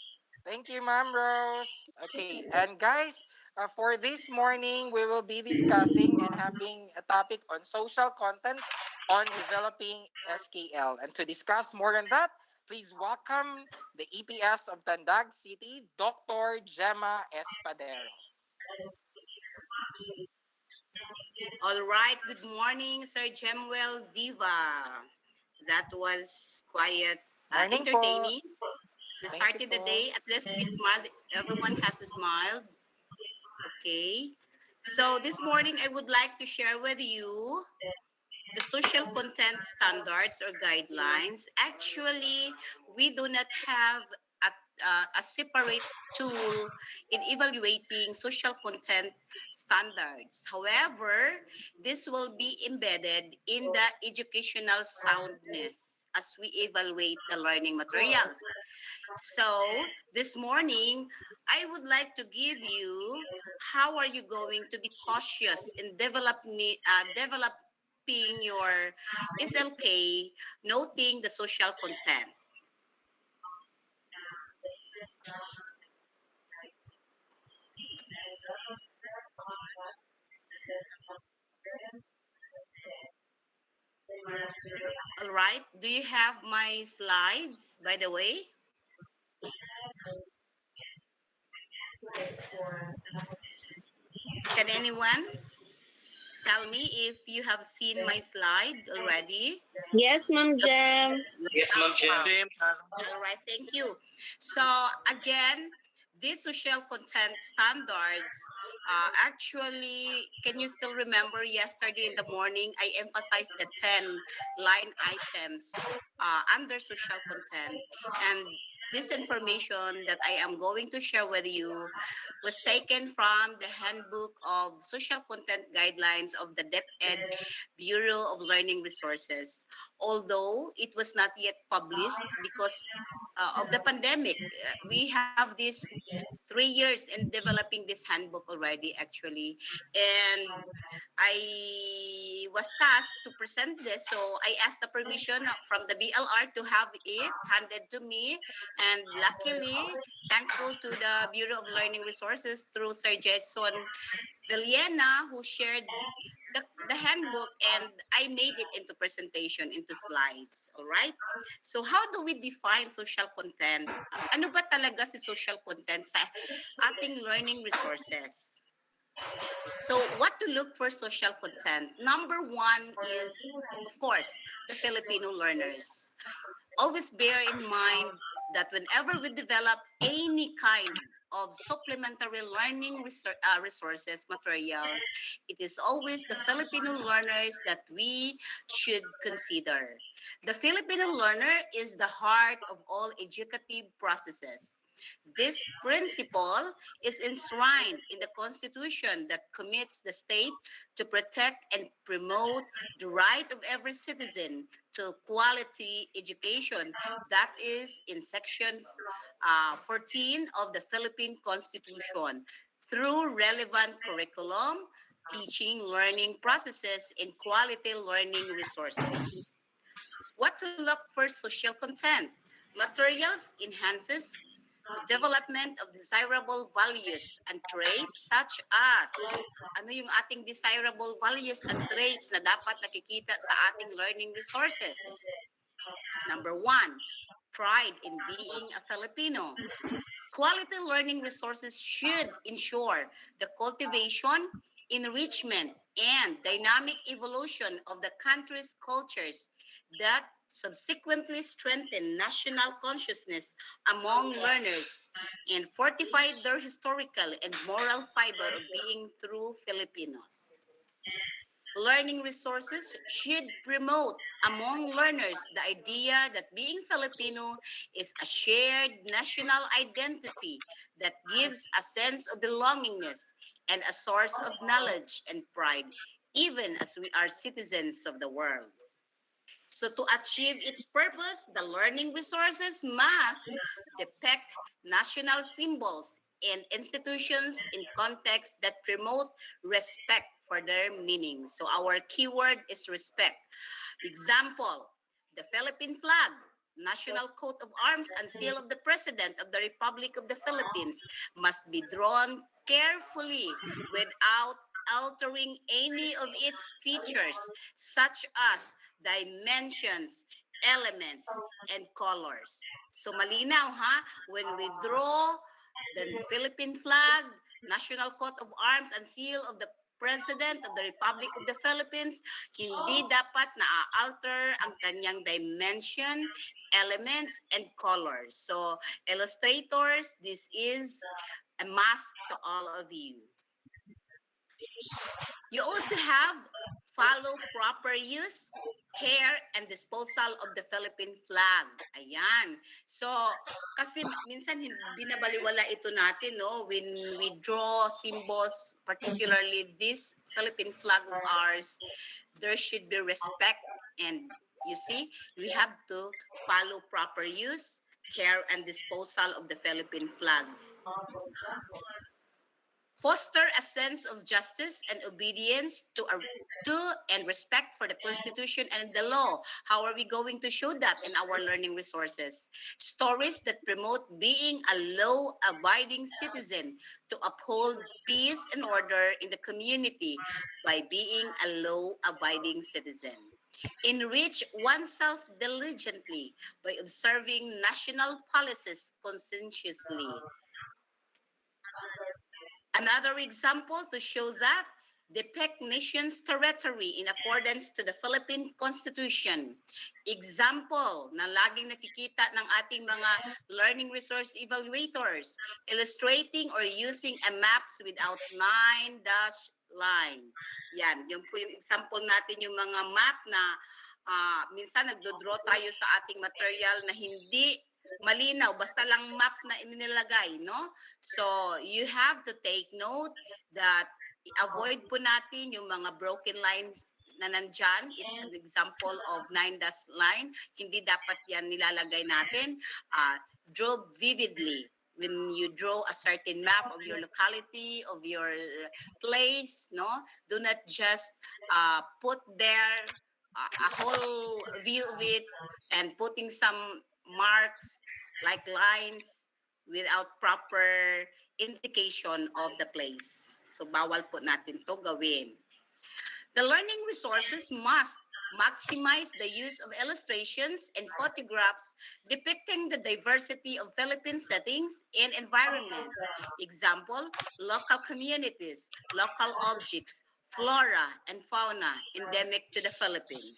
thank you, Ma'am Rose. Okay, and guys, for this morning, we will be discussing and having a topic on social content on developing SKL. And to discuss more on that, please welcome the EPS of Tandag City, Dr. Gemma Espadero. All right, good morning, Sir Jemuel Diva. That was quite Morning po. entertaining. We Thank you started the po. day, at least we smiled. Everyone has smiled. Okay. So this morning, I would like to share with you the social content standards or guidelines. Actually, we do not have a separate tool in evaluating social content standards. However, this will be embedded in the educational soundness as we evaluate the learning materials. So, this morning, I would like to give you how are you going to be cautious in developing your SLK, noting the social content. All right. Do you have my slides, by the way? Can anyone tell me if you have seen my slide already? Yes, Ma'am Jam. Yes, Ma'am Jem. All right, thank you. So again, these social content standards, actually, can you still remember yesterday in the morning, I emphasized the 10 line items under social content. And this information that I am going to share with you was taken from the Handbook of Social Content Guidelines of the DepEd Bureau of Learning Resources, although it was not yet published because of the pandemic. We have this 3 years in developing this handbook already, actually. And I was tasked to present this, so I asked the permission from the BLR to have it handed to me. And luckily, thankful to the Bureau of Learning Resources through Sir Jason Villena, who shared the handbook, and I made it into presentation, into slides. All right? So how do we define social content? Ano ba talaga si social content sa ating learning resources? So what to look for social content? Number one is, of course, the Filipino learners. Always bear in mind that whenever we develop any kind of supplementary learning resources, materials, it is always the Filipino learners that we should consider. The Filipino learner is the heart of all educative processes. This principle is enshrined in the Constitution that commits the state to protect and promote the right of every citizen to quality education. That is in Section 14 of the Philippine Constitution through relevant curriculum, teaching, learning processes, and quality learning resources. What to look for social content? Materials enhances the development of desirable values and traits such as ano yung ating desirable values and traits na dapat nakikita sa ating learning resources? Number one, pride in being a Filipino. Quality learning resources should ensure the cultivation, enrichment, and dynamic evolution of the country's cultures that subsequently strengthen national consciousness among learners and fortify their historical and moral fiber of being true Filipinos. Learning resources should promote among learners the idea that being Filipino is a shared national identity that gives a sense of belongingness and a source of knowledge and pride, even as we are citizens of the world. So to achieve its purpose, the learning resources must depict national symbols and institutions in contexts that promote respect for their meaning. So our keyword is respect. Example, the Philippine flag, national coat of arms and seal of the President of the Republic of the Philippines must be drawn carefully without altering any of its features such as dimensions, elements, and colors. So malinaw ha, when we draw the Philippine flag, national coat of arms, and seal of the President of the Republic of the Philippines, hindi dapat na-alter ang kanyang dimension, elements, and colors. So, illustrators, this is a must to all of you. You also have follow proper use, care, and disposal of the Philippine flag. Ayan. So, kasi minsan binabaliwala ito natin, no? When we draw symbols, particularly this Philippine flag of ours, there should be respect. And you see, we have to follow proper use, care, and disposal of the Philippine flag. Foster a sense of justice and obedience to and respect for the Constitution and the law. How are we going to show that in our learning resources? Stories that promote being a law-abiding citizen to uphold peace and order in the community by being a law-abiding citizen. Enrich oneself diligently by observing national policies conscientiously. Another example to show that depict nation's territory in accordance to the Philippine Constitution. Example na laging nakikita ng ating mga learning resource evaluators, illustrating or using a maps without 9-dash line. Yan, yung po yung example natin yung mga map na minsan nagdodraw tayo sa ating material na hindi malinaw, basta lang map na inilagay, no? So, you have to take note that avoid po natin yung mga broken lines na nandyan. It's an example of 9-dash line. Hindi dapat yan nilalagay natin. Draw vividly. When you draw a certain map of your locality, of your place, no? Do not just put there a whole view of it and putting some marks like lines without proper indication of the place. So bawal po natin to gawin. The learning resources must maximize the use of illustrations and photographs depicting the diversity of Philippine settings and environments. Example, local communities, local objects, flora and fauna endemic to the Philippines.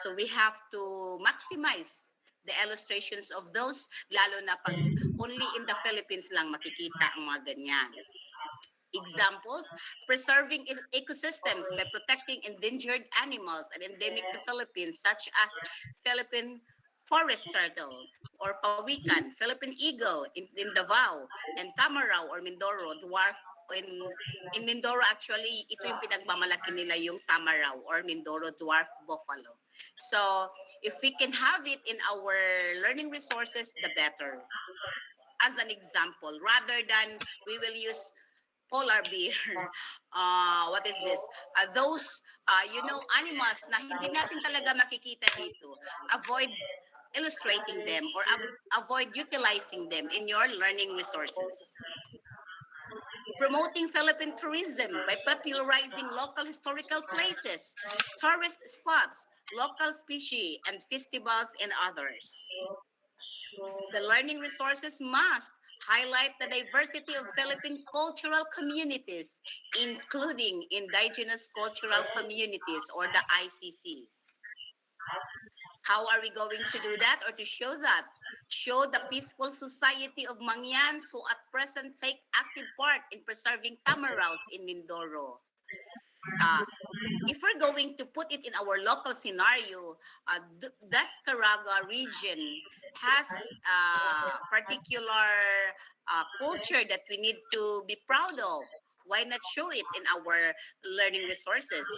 So we have to maximize the illustrations of those, lalo na pag only in the Philippines lang makikita ang mga ganyan. Examples, preserving ecosystems by protecting endangered animals and endemic to Philippines, such as Philippine forest turtle or pawikan, Philippine eagle in Davao, and tamaraw or Mindoro dwarf in Mindoro. Actually, ito yung pinagmamalaki nila, yung tamaraw or Mindoro dwarf buffalo. So, if we can have it in our learning resources, the better. As an example, rather than we will use polar bear. What is this? Those, animals na hindi natin talaga makikita dito. Avoid illustrating them or avoid utilizing them in your learning resources. Promoting Philippine tourism by popularizing local historical places, tourist spots, local species, and festivals and others. The learning resources must highlight the diversity of Philippine cultural communities, including indigenous cultural communities or the ICCs. How are we going to do that or to show that? Show the peaceful society of Mangyans who at present take active part in preserving tamaraws in Mindoro. Uh, if we're going to put it in our local scenario, Dascaraga region has a particular culture that we need to be proud of. Why not show it in our learning resources?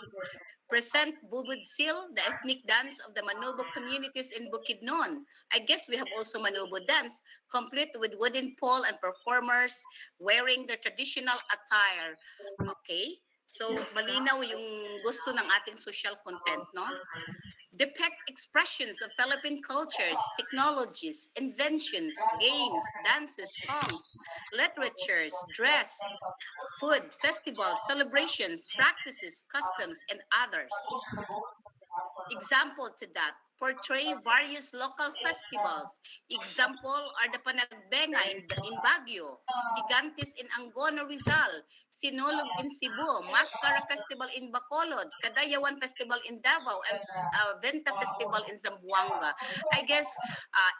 Present Bubud Sil, the ethnic dance of the Manobo communities in Bukidnon. I guess we have also Manobo dance, complete with wooden pole and performers wearing their traditional attire. Okay? So, malinaw yung gusto ng ating social content, no? Depict expressions of Philippine cultures, technologies, inventions, games, dances, songs, literatures, dress, food, festivals, celebrations, practices, customs, and others. Example to that, portray various local festivals. Example are the Panagbenga in Baguio, Gigantes in Angono, Rizal, Sinulog in Cebu, Mascara Festival in Bacolod, Kadayawan Festival in Davao, and Venta Festival in Zamboanga. I guess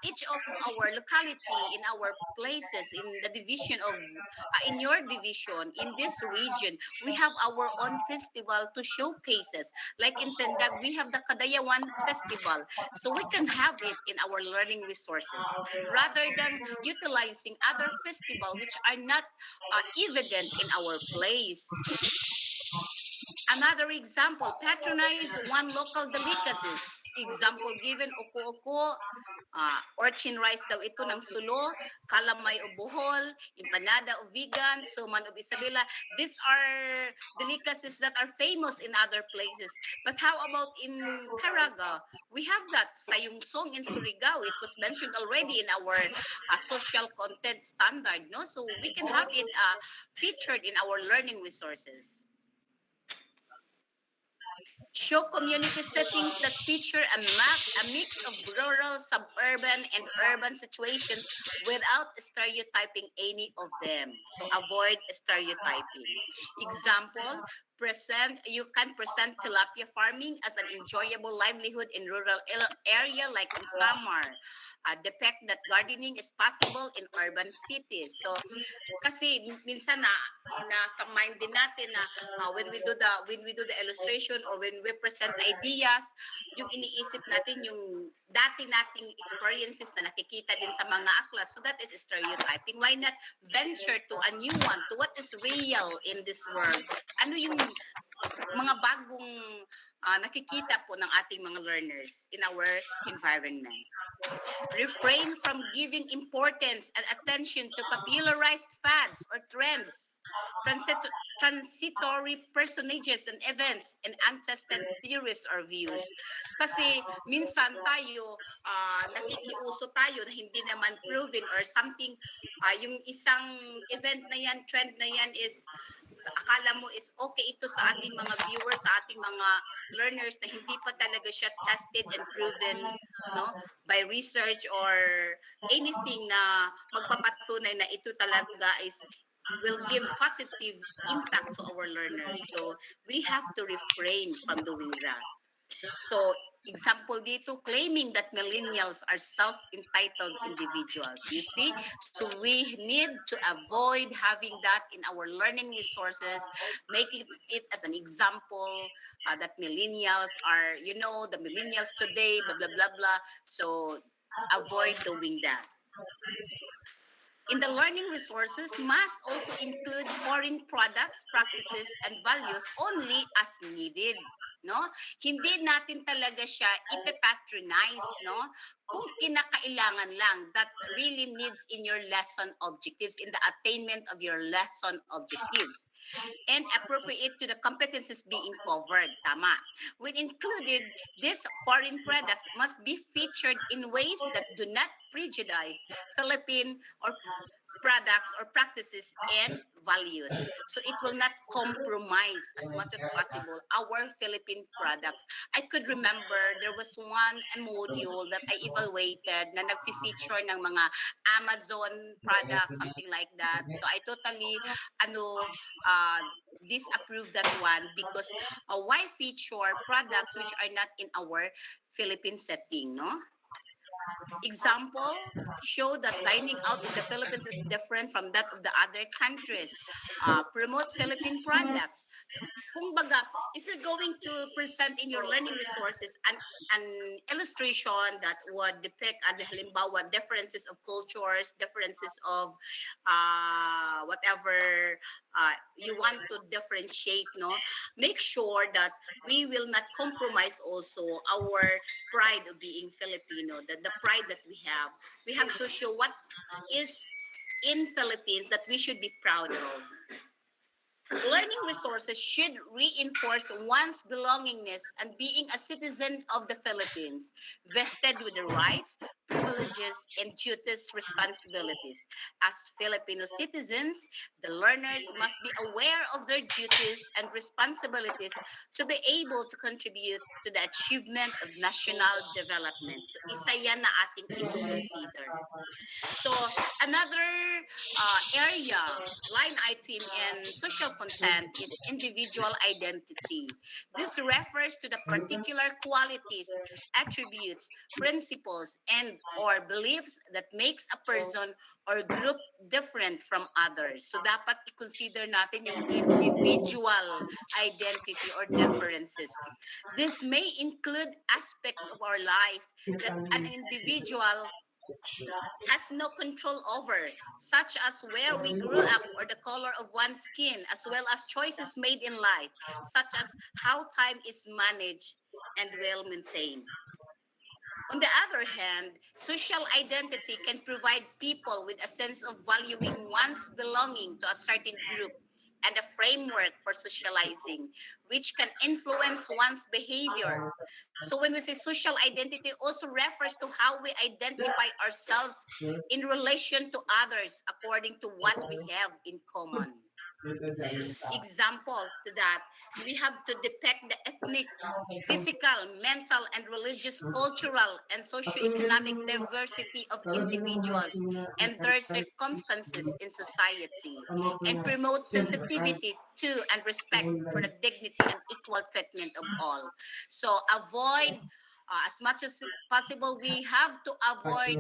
each of our locality in our places in the division of in your division in this region, we have our own festival to showcases. Like in Tendag, we have the Kadayawan Festival. So we can have it in our learning resources rather than utilizing other festival which are not evident in our place. Another example, patronize one local delicacies. Example given, oko-oko, orchin rice daw ito ng sulo, kalamay o buhol, empanada o vegan, suman o Isabela. These are delicacies that are famous in other places. But how about in Caraga? We have that sayong song in Surigao. It was mentioned already in our social content standard, no? So we can have it featured in our learning resources. Show community settings that feature a mix of rural, suburban, and urban situations without stereotyping any of them. So avoid stereotyping. Example, you can present tilapia farming as an enjoyable livelihood in rural area like in Samar. Depict that gardening is possible in urban cities. So kasi minsan na nasa mind din natin na when we do the illustration or when we present ideas, yung iniisip natin yung dati nating experiences na nakikita din sa mga aklat. So that is stereotyping. Why not venture to a new one, to what is real in this world? Ano yung mga bagong nakikita po ng ating mga learners in our environment? Refrain from giving importance and attention to popularized fads or trends, transitory personages and events, and untested theories or views. Kasi minsan tayo, nakikiuso tayo na hindi naman proven or something, yung isang event na yan, trend na yan is akala mo is okay ito sa ating mga viewers, sa ating mga learners na hindi pa talaga siya tested and proven, no, by research or anything na magpapatunay na ito talaga is will give positive impact to our learners. So we have to refrain from doing that. So, example dito, claiming that millennials are self-entitled individuals. You see? So, we need to avoid having that in our learning resources, making it as an example that millennials are, the millennials today, blah, blah, blah, blah. So, avoid doing that. In the learning resources must also include foreign products, practices, and values only as needed. No? Hindi natin talaga siya ipe-patronize, no? Kung kinakailangan lang that really needs in your lesson objectives, in the attainment of your lesson objectives, and appropriate to the competencies being covered. Tama. When included, these foreign products must be featured in ways that do not prejudice Philippine or products or practices and values. So it will not compromise as much as possible our Philippine products. I could remember there was one module that I evaluated na nag-feature ng mga Amazon products, something like that. So I totally uh, disapprove that one because why feature products which are not in our Philippine setting, no? Example, show that dining out in the Philippines is different from that of the other countries. Promote Philippine products. Kung baga, if you're going to present in your learning resources an illustration that would depict halimbawa differences of cultures, differences of whatever you want to differentiate, no, make sure that we will not compromise also our pride of being Filipino, the pride that we have to show what is in Philippines that we should be proud of. Learning resources should reinforce one's belongingness and being a citizen of the Philippines, vested with the rights, privileges, and duties, responsibilities. As Filipino citizens, the learners must be aware of their duties and responsibilities to be able to contribute to the achievement of national development. So, isa yan na ating i-consider. So another area, line item in social content is individual identity. This refers to the particular qualities, attributes, principles, and or beliefs that makes a person or group different from others. So dapat i-consider natin yung individual identity or differences. This may include aspects of our life that an individual has no control over, such as where we grew up or the color of one's skin, as well as choices made in life, such as how time is managed and well maintained. On the other hand, social identity can provide people with a sense of valuing one's belonging to a certain group and a framework for socializing, which can influence one's behavior. So, when we say social identity, also refers to how we identify ourselves in relation to others according to what we have in common. Example to that, we have to depict the ethnic, physical, mental, and religious, cultural, and socioeconomic diversity of individuals and their circumstances in society, and promote sensitivity to and respect for the dignity and equal treatment of all. So avoid as much as possible, we have to avoid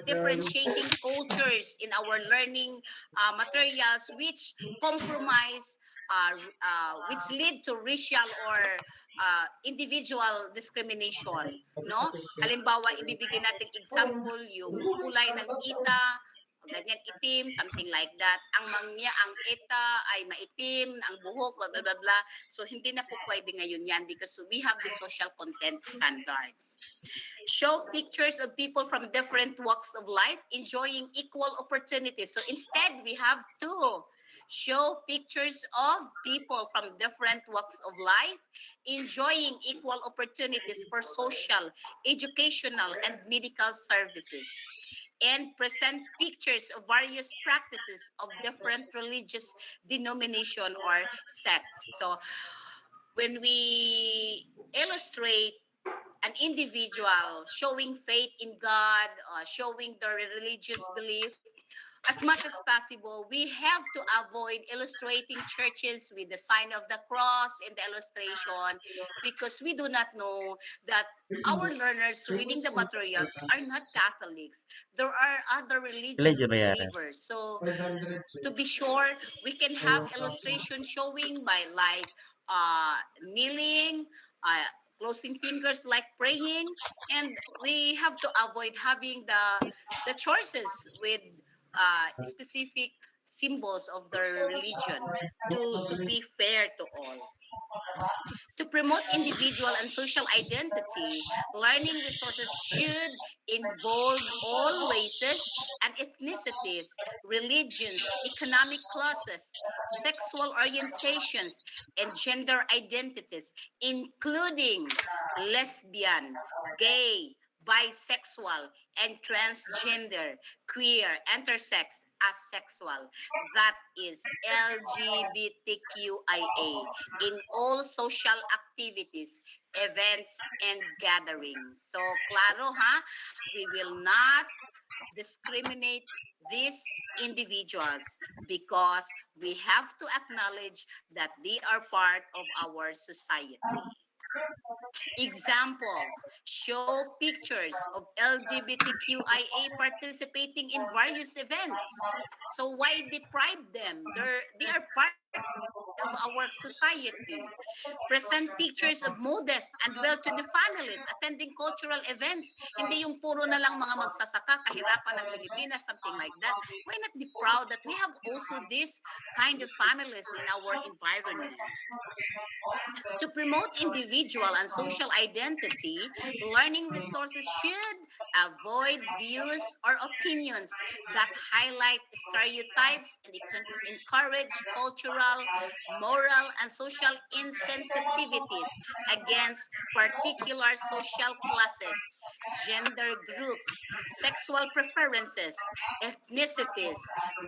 differentiating cultures in our learning materials, which compromise, which lead to racial or individual discrimination. No? Halimbawa, ibibigay natin example, yung kulay ng ita, o ganyan itim, something like that. Ang mangya, ang eta ay maitim, ang buhok, blah, blah, blah, blah. So, hindi na po pwede ngayon yan because we have the social content standards. Show pictures of people from different walks of life enjoying equal opportunities. So instead, we have to show pictures of people from different walks of life enjoying equal opportunities for social, educational, and medical services, and present pictures of various practices of different religious denomination or sects. So when we illustrate an individual showing faith in God, showing their religious belief, as much as possible, we have to avoid illustrating churches with the sign of the cross in the illustration because we do not know that our learners reading the materials are not Catholics. There are other Ilan religious yung bayaran? believers. So to be sure, we can have illustration showing by like kneeling, closing fingers like praying, and we have to avoid having the choices with specific symbols of their religion to be fair to all. To promote individual and social identity, learning resources should involve all races and ethnicities, religions, economic classes, sexual orientations, and gender identities, including lesbian, gay, bisexual, and transgender, queer, intersex, asexual. That is LGBTQIA in all social activities, events, and gatherings. So, claro ha, we will not discriminate these individuals because we have to acknowledge that they are part of our society. Examples show pictures of LGBTQIA participating in various events. So why deprive them? They are part of our society. Present pictures of modest and well-to-do families attending cultural events. Hindi yung puro na lang mga magsasaka, kahirapan ng Pilipinas, something like that. Why not be proud that we have also this kind of families in our environment? To promote individual and social identity, learning resources should avoid views or opinions that highlight stereotypes and encourage cultural, moral, and social insensitivities against particular social classes, gender groups, sexual preferences, ethnicities,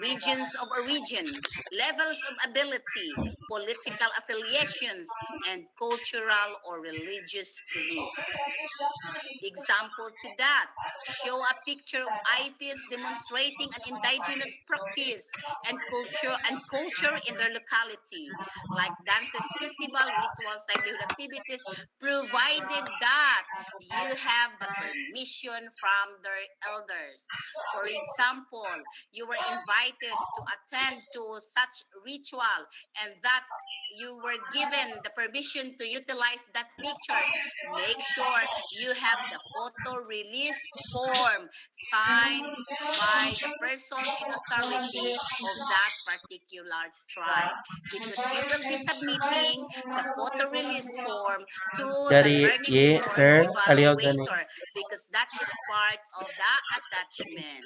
regions of origin, levels of ability, political affiliations, and cultural or religious groups. Example to that, show a picture of IPs demonstrating an indigenous practice and culture in their locality, like dances, festival, rituals, livelihood activities, provided that you have the permission from their elders. For example, you were invited to attend to such ritual and that you were given the permission to utilize that picture, make sure you have the photo release form signed by the person in authority of that particular tribe because you will be submitting the photo release form to the Dari learning ye, resource sir, aliw gani. evaluator because that is part of the attachment.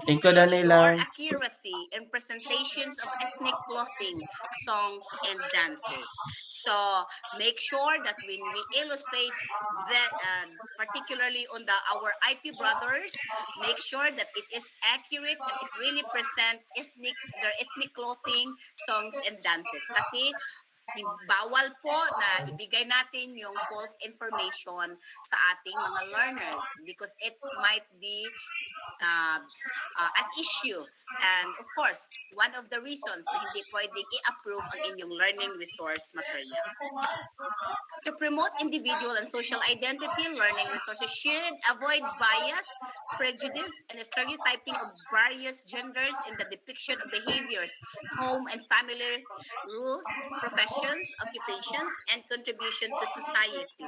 Ingko na Ensure nilang. accuracy in presentations of ethnic clothing, songs, and dances. So make sure that when we illustrate that, particularly on our IP brothers, make sure that it is accurate and it really present their ethnic clothing, songs, and dances. Kasi bawal po na ibigay natin yung false information sa ating mga learners because it might be uh, an issue. And of course, one of the reasons na hindi pwedeng i-approve ang inyong learning resource material. To promote individual and social identity, learning resources should avoid bias, prejudice, and stereotyping of various genders in the depiction of behaviors, home and family rules, professions, occupations, and contribution to society.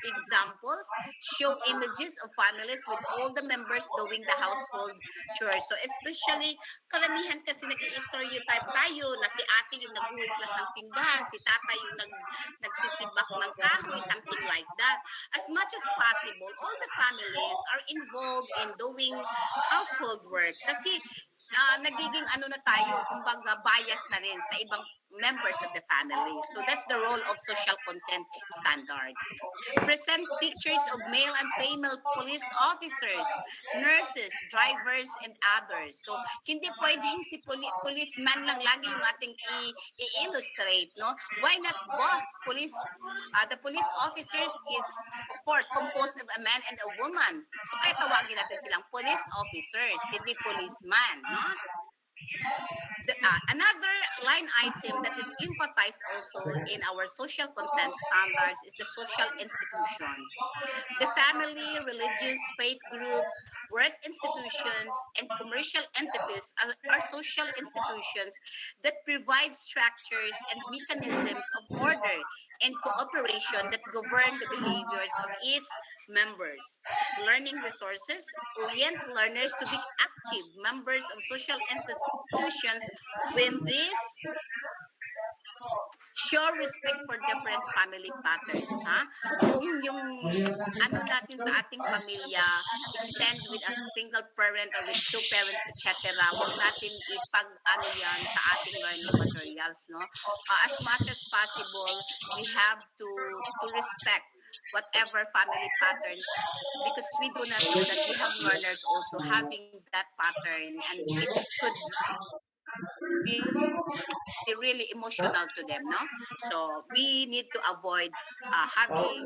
Examples show images of families with all the members doing the household chores. So especially, karamihan kasi nag-i-stereotype tayo na si ate yung naghuhugas ng pinggan, si tata yung nagsisibak ng kahoy, something like that. As much as possible, all the families are involved in doing household work kasi nagiging ano na tayo, kumbaga bias na rin sa ibang members of the family. So that's the role of social content standards. Present pictures of male and female police officers, nurses, drivers, and others. So hindi pwedeng si policeman lang lagi yung ating i-illustrate, no? Why not both police? The police officers is of course composed of a man and a woman. So kaya tawagin natin silang police officers, hindi policeman, no? Another line item that is emphasized also in our social content standards is the social institutions. The family, religious faith groups, work institutions, and commercial entities are social institutions that provide structures and mechanisms of order and cooperation that govern the behaviors of its members. Learning resources orient learners to be active members of social institutions when these show respect for different family patterns, ha? Kung yung ano natin sa ating pamilya, extend with a single parent or with two parents, etc. Wag natin ipag-ano yan sa ating learning materials, no? As much as possible, we have to respect whatever family patterns because we do not know that we have learners also having that pattern and it could be really emotional to them, no? So we need to avoid having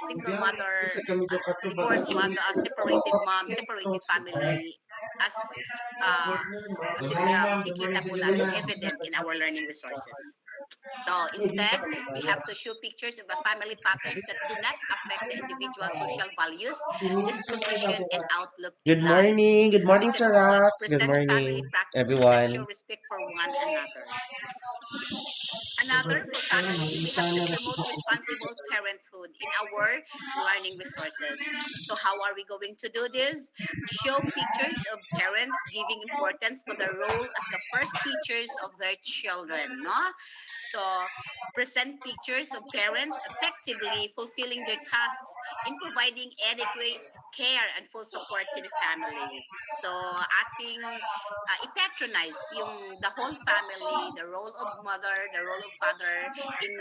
single mother, divorced mother, separated mom, separated family as makikita po natin evident in our learning resources. So instead, we have to show pictures of the family patterns that do not affect the individual social values, disposition, and outlook in Good life. morning. Good We morning, can Sir also Rax. Good present family morning, practices that show everyone. respect for one another. Another, for family, we have to promote responsible parenthood in our learning resources. So how are we going to do this? Show pictures of parents giving importance to their role as the first teachers of their children, no? So present pictures of parents effectively fulfilling their tasks in providing adequate care and full support to the family. So ating i-patronize yung the whole family, the role of mother, the role of father in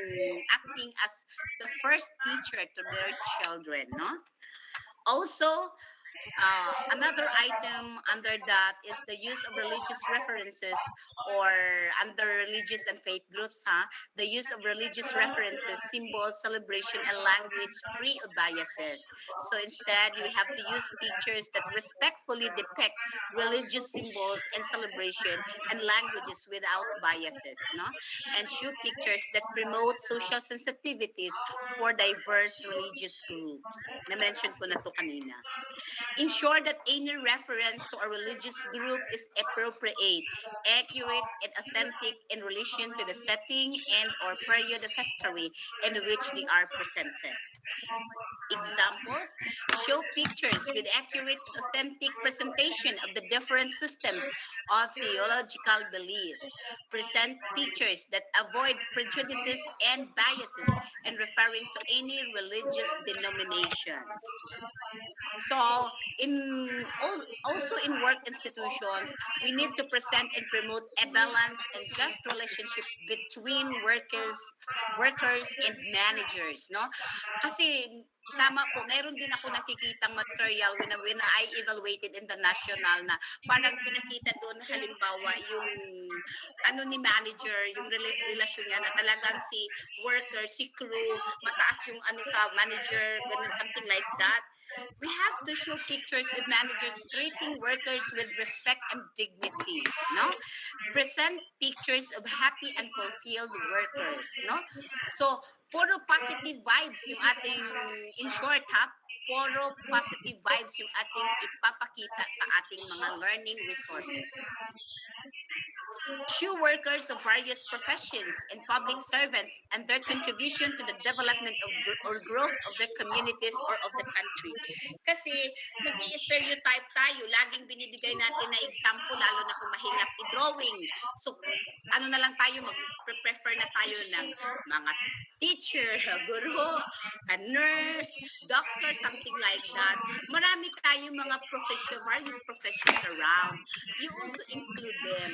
acting as the first teacher to their children, no? Also, another item under that is the use of religious references or under religious and faith groups, the use of religious references, symbols, celebration, and language free of biases. So instead, we have to use pictures that respectfully depict religious symbols and celebration and languages without biases, no? And show pictures that promote social sensitivities for diverse religious groups. Na-mention ko na to kanina. Ensure that any reference to a religious group is appropriate, accurate, and authentic in relation to the setting and or period of history in which they are presented. Examples show pictures with accurate and authentic presentation of the different systems of theological beliefs. Present pictures that avoid prejudices and biases in referring to any religious denominations. So, also in work institutions, we need to present and promote a balanced and just relationship between workers and managers, no? Kasi tama po, meron din ako nakikitang material when I evaluated international na parang pinakita doon halimbawa yung ano ni manager, yung relasyon niya na talagang si worker, si crew, mataas yung ano sa manager, ganun, something like that. We have to show pictures with managers treating workers with respect and dignity, no? Present pictures of happy and fulfilled workers, no? So, puro positive vibes yung ating, in short ha, puro positive vibes yung ating ipapakita sa ating mga learning resources. Shoe workers of various professions and public servants and their contribution to the development of or growth of their communities or of the country. Kasi nag-i-stereotype tayo, laging binibigay natin na example, lalo na kung mahirap i-drawing. So, ano na lang tayo, mag-prefer na tayo ng mga teacher, guro, a nurse, doctor, something like that. Marami tayong mga various professions around. You also include them.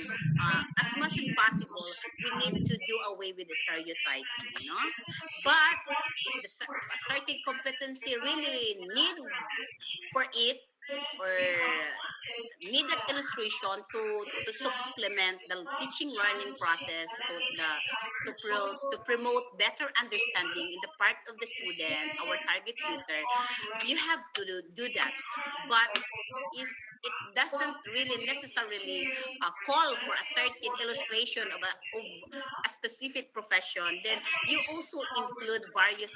As much as possible, we need to do away with the stereotyping, no? But if a certain competency really needs for it, or needed illustration to supplement the teaching learning process to promote better understanding in the part of the student, our target user. You have to do that. But if it doesn't really necessarily call for a certain illustration of a specific profession, then you also include various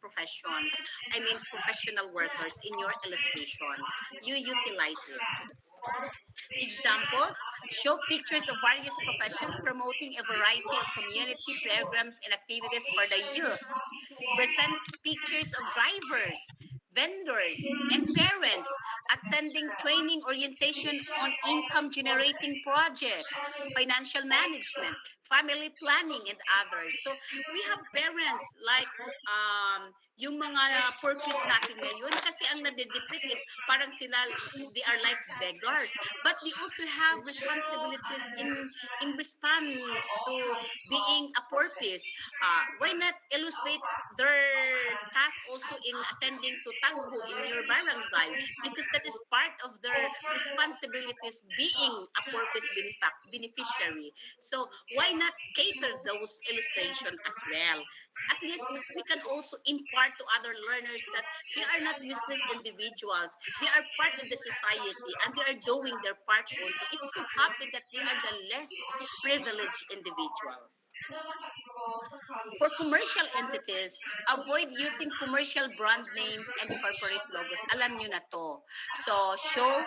professions, I mean professional workers, in your illustration. You utilize it. Examples: show pictures of various professions promoting a variety of community programs and activities for the youth. Present pictures of drivers, vendors, and parents attending training orientation on income generating projects, financial management, family planning, and others. So we have parents like yung mga purpose natin ngayon, kasi ang nade-depict is parang sila, they are like beggars, but they also have responsibilities in response to being a purpose. Why not illustrate their task also in attending to tagbo in your barangay, because that is part of their responsibilities being a purpose beneficiary. So why not cater those illustration as well? At least we can also impart to other learners that they are not useless individuals. They are part of the society and they are doing their part also. It's so happy that they are the less privileged individuals. For commercial entities, avoid using commercial brand names and corporate logos. Alam nyo na to. So, show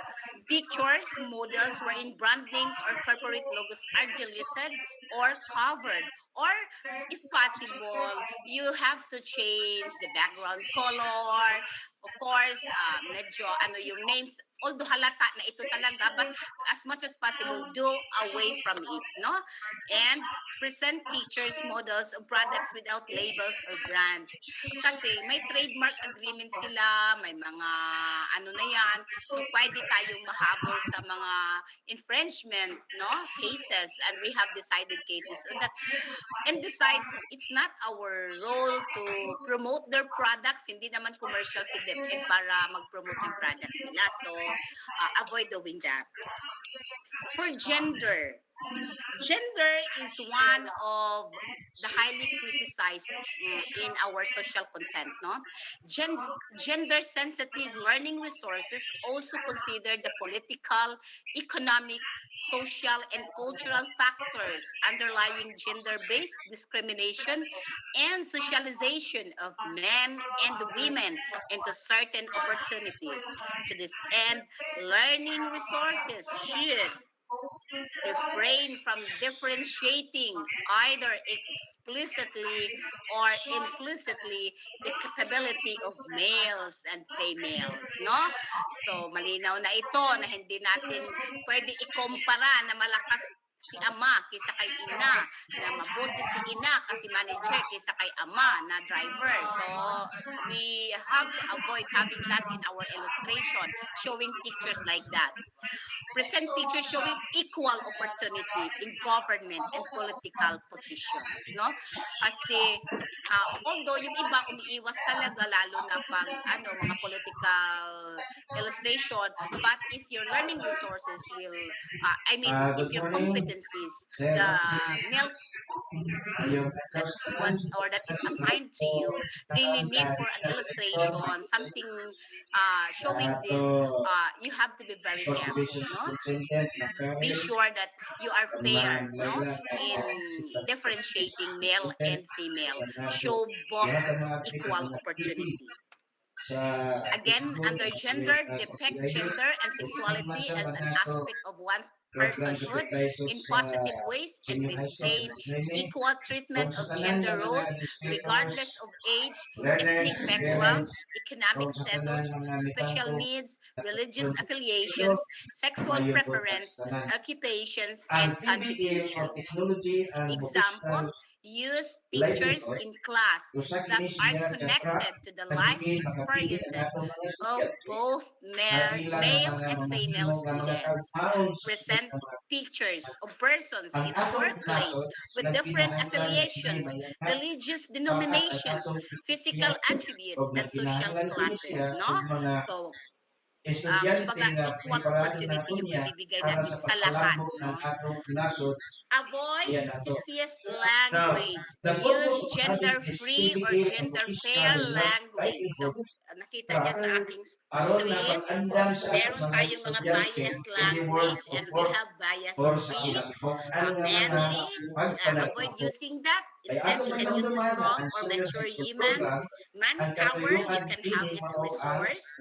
pictures, models wherein brand names or corporate logos are deleted or covered. Or, if possible, you have to change the background color. Of course, medyo ano yung names, although halata na ito talaga, but as much as possible, do away from it, no? And present pictures, models of products without labels or brands. Kasi may trademark agreement sila, may mga ano na yan, so pwede tayong mahabol sa mga infringement, no, cases, and we have decided cases on that. And besides, it's not our role to promote their products, hindi naman commercial si DepEd para mag-promote ng products nila. So, avoid doing that. For gender, gender is one of the highly criticized in our social content, no? Gender sensitive learning resources also consider the political, economic, social, and cultural factors underlying gender-based discrimination and socialization of men and women into certain opportunities. To this end, learning resources should refrain from differentiating either explicitly or implicitly the capability of males and females, no? So, malinaw na ito na hindi natin pwede ikumpara na malakas si ama kaysa kay ina, na mabuti si ina kasi manager kaysa kay ama na driver. So, we have to avoid having that in our illustration, showing pictures like that. Present pictures showing equal opportunity in government and political positions, no? Kasi although yung iba umiiwas talaga lalo na pag mga political illustration, but if your learning resources will if Good your morning, competencies, sir, the Nancy. male Yung that first naman was or that is naman assigned to po you really ang need for an digital platform illustration, something showing to this, you have to be very careful, conservation no? content na Be family sure that you are fair, no, Laila in differentiating male content and female. na po Show both lahat ng mga equal aplikable activity opportunity. sa Again, Facebook under as gender, well as sa depict CIU gender and kung ano man sexuality sa as an mga to aspect of one's program personhood supervisor in sa positive ways and senior high school sa maintain Nagmeme equal kung treatment sa of tanan gender ng mga roles administrators, regardless of age, learners, ethnic background, parents, economic kung sa tanan status, mga special mitampo needs, at religious kontribusyon affiliations, sexual mayon po preference, sa tanan. occupations, Ang and TBM o contributions. Technology and Vocational Example, use pictures Livelihood in class usa that kini are siya ka connected to the life kagigil makapili ang experiences atong mga of estudyante both sa ilang male mga and female mamahimo nga mga students. kaon sa sunod Present na mga pictures of persons ang in a atong workplace nasod with silang different kinahanglan nga kini affiliations, mayanhat religious pakat ang denominations, atong physical ikutiya o attributes, and social nagkinahanglan kini siya classes, no? og mga So, kumbaga equal opportunity yung ibibigay natin sa lahat, no? Avoid sexist language. Use gender-free or gender-fair language. So, nakita niyo sa aking screen, meron tayong mga biased language and we have biased-free. Manly, avoid using that. Instead, you can use strong or mature human. Manpower, you can have it resource.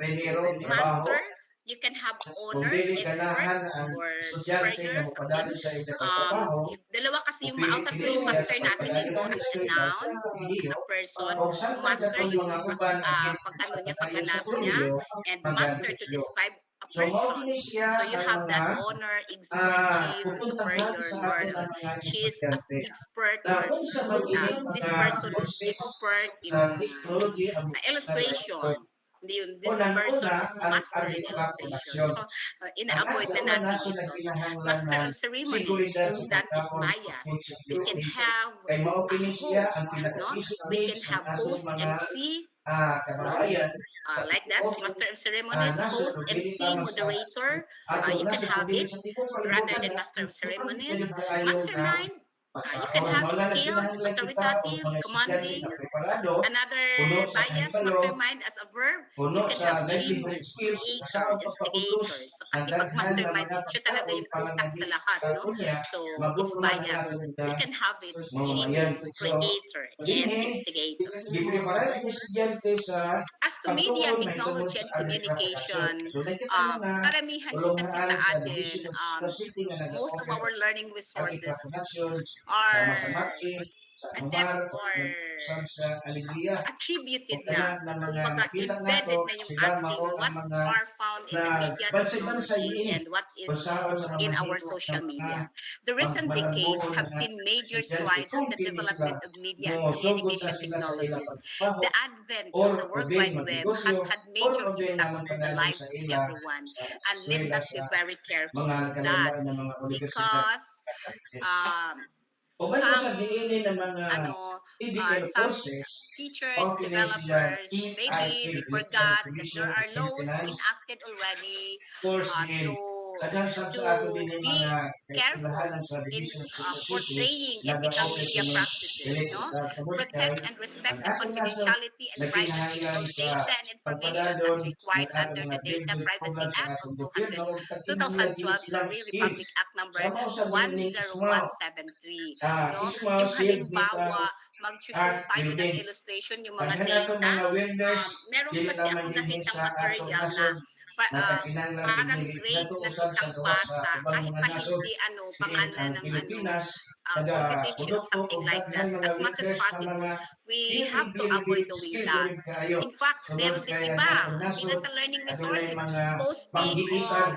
Master, you can have honored, expert, or superior, something. Dalawa kasi yung, tatlo yung master natin. You go as a noun, as a person. Master, yung pag ano niya, pagganap niya. And master to describe a person. So you have that honor, expert, chief, superior, or she is as expert, or this person is expert in illustration. Hindi yun, this person is master in illustration. So, ina-avoid na natin ito. Master of ceremonies, that is bias. We can have a host, no? We can have host, MC, no? Like that, master of ceremonies, host, MC, moderator. You can have it rather than master of ceremonies. Mastermind, you can have skilled, authoritative, commanding. Another bias, mastermind as a verb, you can have genius, creator, instigator. So kasi pag mastermind, siya talaga yung utak sa lahat, no? So it's bias. We can have it genius, creator, and instigator. As to media, technology, and communication, karamihan kasi sa atin, most of our learning resources are adept or attributed na, kumbaga embedded na yung ating what are found in the media technology and what is in our social media. The recent decades have seen major strides in the development of media and communication technologies. The advent of the World Wide Web has had major impacts on the lives of everyone, and let us be very careful of that because some teachers, developers, maybe they forgot that there are laws enacted already to be careful in portraying ethical media practices, no? Protect and respect the confidentiality and privacy of data and information as required under the Data Privacy Act of 2012, Republic Act number 10173. No? Yung halimbawa, mag-shoot tayo ng illustration, yung mga data. Meron kasi ako nakitang material na parang grade ng isang bata, kahit pa hindi pangalan ng computation of something like that. As much as possible, we have to avoid doing that. In fact, meron din iba, hindi na sa learning resources, posting of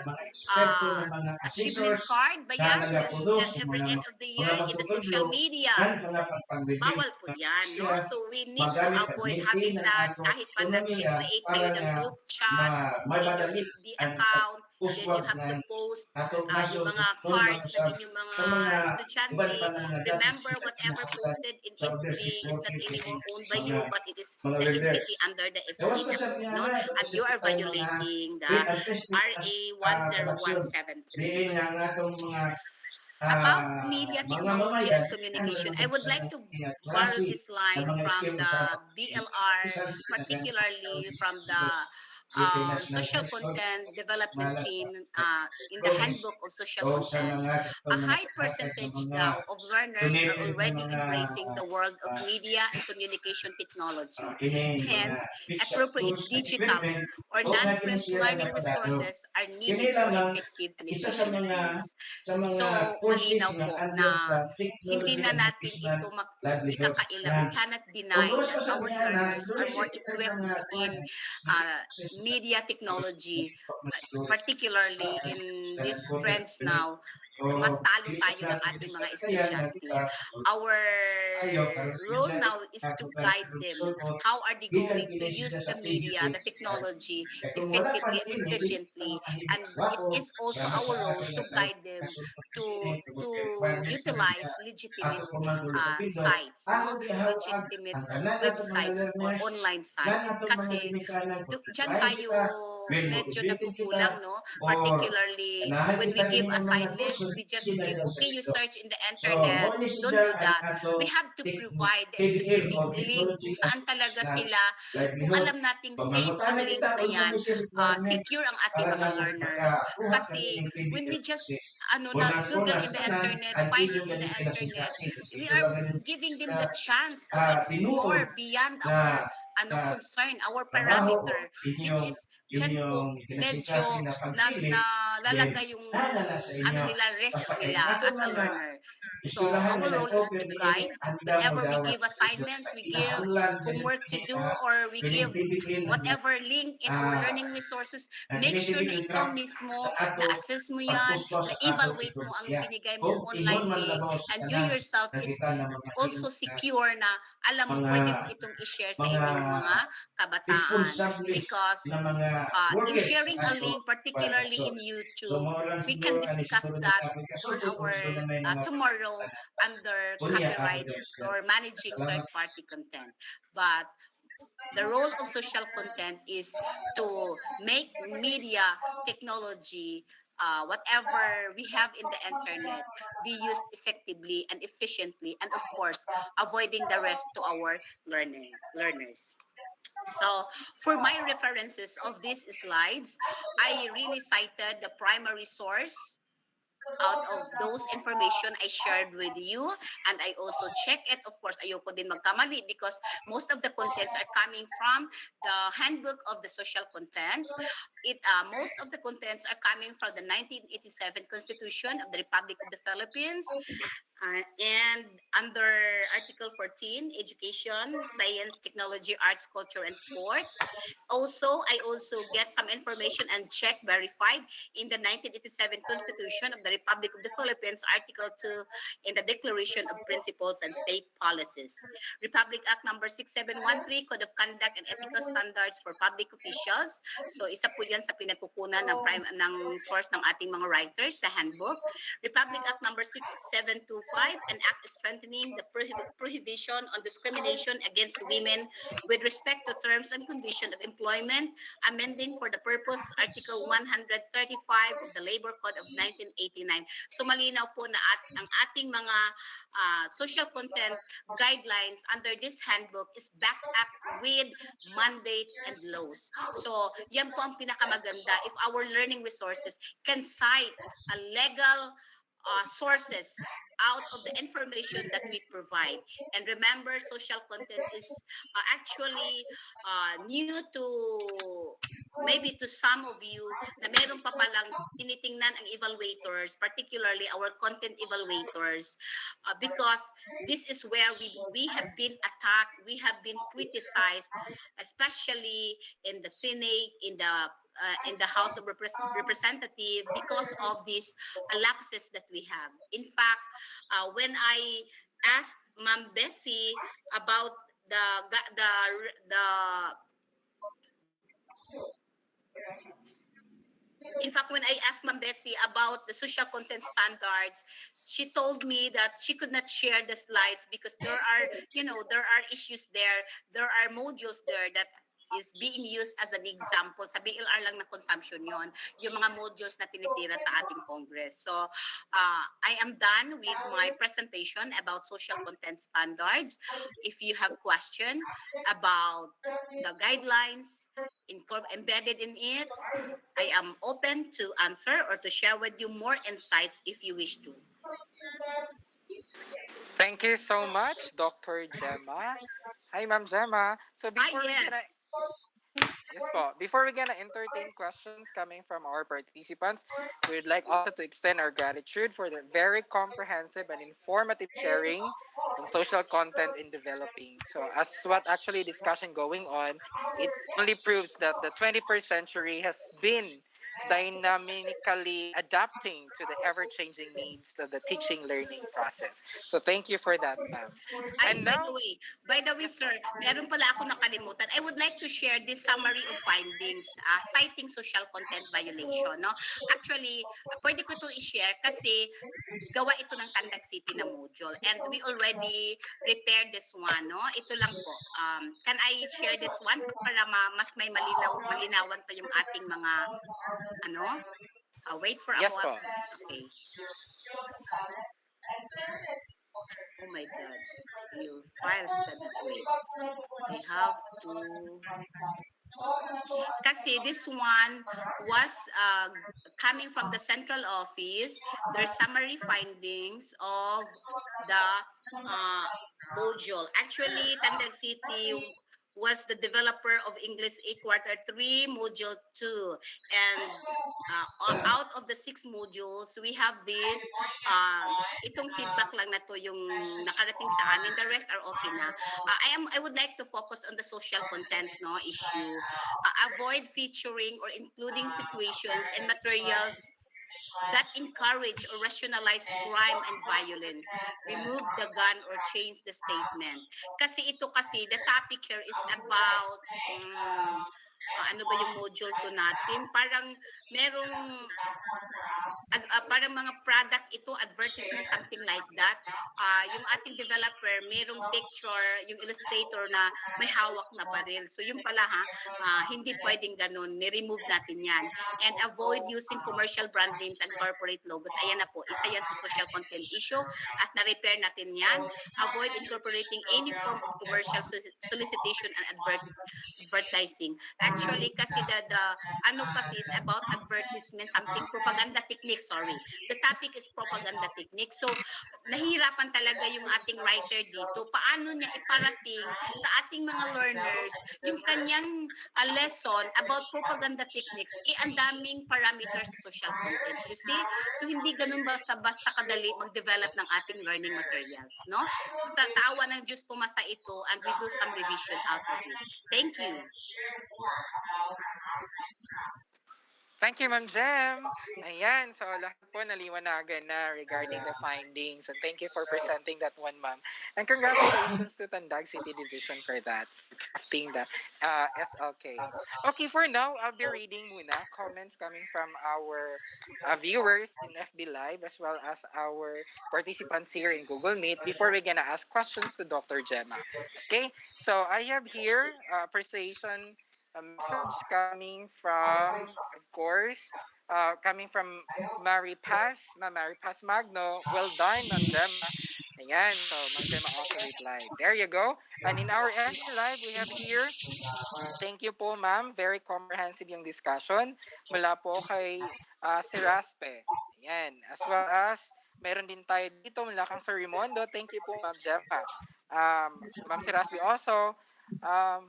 achievement card ba yan? Yung every end of the year in the social media. Bawal po yan, no? So we need to avoid having that kahit pa nag-create kayo ng group chat in your FB account, and then you have to post yung mga cards na inyong mga estudyante. Remember, whatever posted in FB is not anymore owned by you, but it is the entity under the FB network, no? And you are violating the RA 10173. About media technology and communication, I would like to borrow this line from the BLR, particularly from the social content development team in the handbook of social content. A high percentage now of learners are already embracing the world of media and communication technology. Hence, appropriate digital or non-print learning resources are needed for effective and efficient use. So, malinaw po na hindi na natin ito ikakaila. We cannot deny that our learners are more equipped in media technology, particularly in these trends now. mas talo tayo ng ating mga estudyante. Our role now is to guide them. How are they going to use the media, the technology, effectively and efficiently? And it is also our role to guide them to utilize legitimate sites, no? Legitimate websites or online sites. Kasi dyan tayo medyo nagkukulang, no? Particularly when we give assignments, we just give, okay, you search in the internet. Don't do that. We have to provide the specific link kung saan talaga sila, kung alam nating safe ang link na yan, secure ang ating mga learners. Kasi when we just na Google in the internet, find it in the internet, we are giving them the chance to explore beyond our concern, our parameter, which is dyan po medyo nalalagay yung nila, risk nila as a learner. So our role is to guide. Whenever we give assignments, we give homework to do, or we give whatever link in our learning resources, make sure na ikaw mismo, na-assess mo yan, na-evaluate mo ang binigay mong online link, and you yourself is also secure na alam mo pwede mo itong i-share sa inyong mga kabataan. Because in sharing a link, particularly in YouTube, we can discuss that on our tomorrow under copyright or managing third-party content. But the role of social content is to make media technology, whatever we have in the internet, be used effectively and efficiently, and of course, avoiding the rest to our learners. So, for my references of these slides, I really cited the primary source out of those information I shared with you, and I also check it. Of course, ayoko din magkamali because most of the contents are coming from the handbook of the social contents. Most of the contents are coming from the 1987 Constitution of the Republic of the Philippines, and under Article 14, Education, Science, Technology, Arts, Culture, and Sports. Also, I also get some information and check verified in the 1987 Constitution of the Republic of the Philippines, Article 2, in the Declaration of Principles and State Policies. Republic Act number 6713, Code of Conduct and Ethical Standards for Public Officials. So, isa po yan sa pinagkukunan ng source ng ating mga writers sa handbook. Republic Act number 6725, an act strengthening the prohibition on discrimination against women with respect to terms and conditions of employment, amending for the purpose Article 135 of the Labor Code of 1989. So malinaw po na ang ating mga social content guidelines under this handbook is backed up with mandates and laws. So yan po ang pinakamaganda if our learning resources can cite a legal sources out of the information that we provide. And remember, social content is actually new to maybe to some of you na meron pa palang tinitingnan ang evaluators, particularly our content evaluators, because this is where we have been attacked, we have been criticized, especially in the Senate, in the House of Representatives, because of these lapses that we have. In fact, when I asked Ma'am Bessie about the in fact, when I asked Ma'am Bessie about the social content standards, she told me that she could not share the slides because there are issues there. There are modules there that is being used as an example. Sa BLR lang na consumption yon, yung mga modules na tinitira sa ating Congress. So, I am done with my presentation about social content standards. If you have question about the guidelines embedded in it, I am open to answer or to share with you more insights if you wish to. Thank you so much, Dr. Gemma. Hi, Ma'am Gemma. So before we're gonna entertain questions coming from our participants, we'd like also to extend our gratitude for the very comprehensive and informative sharing on social content in developing. So as what actually discussion going on, it only proves that the 21st century has been dynamically adapting to the ever-changing needs of the teaching learning process. So thank you for that, ma'am. Ay, And now, by the way, yes sir, po. meron pala ako nakalimutan. I would like to share this summary of findings, citing social content violation, no? Actually, pwede ko ito i-share kasi gawa ito ng Tandag City na module and we already prepared this one, no? Ito lang po. Can I share this one para mas may malinawan pa yung ating mga ano? Wait for a Yes moment. po. Okay. Oh my God. Your files cannot wait. I have to kasi this one was coming from the central office. There's summary findings of the uh, module. Actually, Tandag City was the developer of English 8 Quarter 3, Module 2. And out of the 6 modules, we have this, itong feedback lang na to yung nakarating sa amin. The rest are okay na. I would like to focus on the social content no issue. Avoid featuring or including situations and materials that encourage or rationalize crime and violence. Remove the gun or change the statement. Kasi the topic here is about ano ba yung module to natin? Parang merong parang mga product ito, advertisement, something like that. Yung ating developer, merong picture, yung illustrator na may hawak na baril. So yung pala hindi pwedeng ganun. Ni-remove natin yan. And avoid using commercial brand names and corporate logos. Ayan na po, isa yan sa social content issue at na-repair natin yan. Avoid incorporating any form of commercial solicitation and advertising. Actually, kasi the ano kasi is about advertisement, something propaganda technique, sorry. The topic is propaganda technique. So, nahihirapan talaga yung ating writer dito. Paano niya iparating sa ating mga learners yung kanyang lesson about propaganda techniques. Ang daming parameters sa social content. You see? So, hindi ganun basta-basta kadali mag-develop ng ating learning materials. No? Sa awa ng Diyos pumasa ito and we do some revision out of it. Thank you. Thank you, Ma'am Jem. Ayan, so lahat po naliwanagan na regarding the findings. And thank you for presenting that one, Ma'am. And congratulations to Tandag City Division for that, for crafting the SLK. Okay, for now, I'll be reading muna comments coming from our viewers in FB Live as well as our participants here in Google Meet before we're gonna ask questions to Dr. Gemma. Okay, so I have here appreciation a message coming from, of course, coming from Mary Paz, Mary Paz Magno. Well done, Ma'am Gemma. Ayan, so Ma'am Gemma also replied. There you go. And in our FB Live, we have here, thank you po, ma'am. Very comprehensive yung discussion. Mula po kay si Raspe. Ayan. As well as, meron din tayo dito mula kang Sir Rimondo. Thank you po, Ma'am Gemma. Ma'am si Raspe also, um,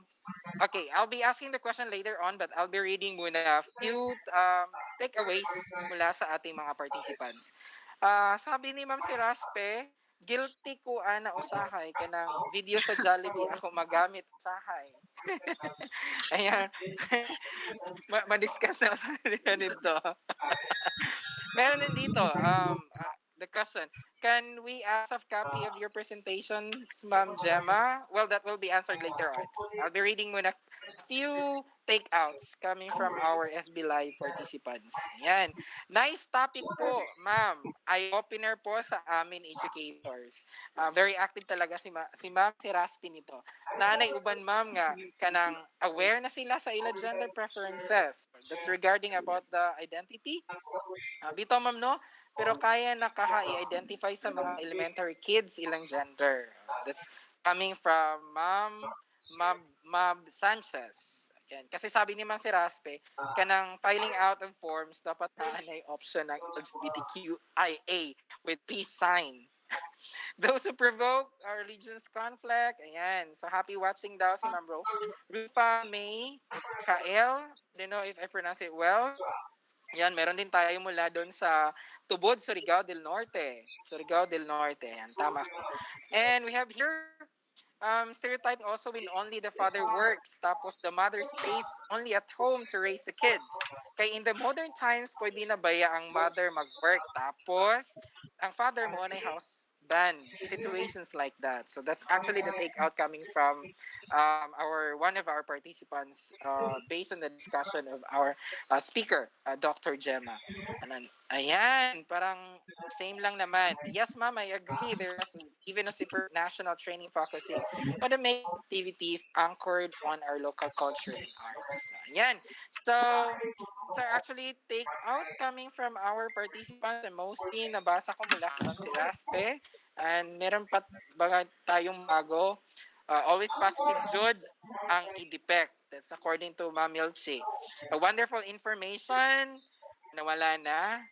okay, I'll be asking the question later on, but I'll be reading muna a few takeaways mula sa ating mga participants. Sabi ni Ma'am si Raspe, guilty ko ana usahay kanang video sa Jollibee ako magamit usahay. Ayan. Ma-discuss na usahay nito. Meron din dito, the question, can we ask a copy of your presentations, Ma'am Gemma? Well, that will be answered later on. I'll be reading muna a few takeouts coming from our FB Live participants. Ayan. Nice topic po, ma'am. Eye-opener po sa amin educators. Very active talaga si ma'am si Raspi nito. Naanay uban ma'am nga kanang aware na sila sa ila gender preferences. That's regarding about the identity. Bitaw ma'am no, pero kaya nakaha-identify sa mga elementary kids ilang gender. That's coming from Ma'am Sanchez. Yan. Kasi sabi ni Ma'am si Raspe, kanang filing out of forms, dapat naanay option ng LGBTQIA with peace sign. Those who provoke our religion's conflict, ayan. So happy watching daw si Ma'am Rufa May Kael. I don't know if I pronounce it well. Yan, meron din tayo mula doon sa Tubod, Surigao del Norte. Surigao del Norte. Yan, tama ko. And we have here stereotyping also when only the father works, tapos the mother stays only at home to raise the kids. Kaya in the modern times, pwede na baya ang mother mag-work, tapos ang father mo na house band. Situations like that. So that's actually the takeout coming from our one of our participants based on the discussion of our speaker, Dr. Gemma. Ayan, parang same lang naman. Yes, ma'am, I agree. There is even a separate national training focusing on the making activities anchored on our local culture and arts. Ayan. So, these are actually take out coming from our participants and mostly nabasa ko mula kay Ma'am si Raspe. And meron pa baga tayong bago. Always positive, Jude, ang i-depict. That's according to Ma'am Milchi. A wonderful information, nawala na.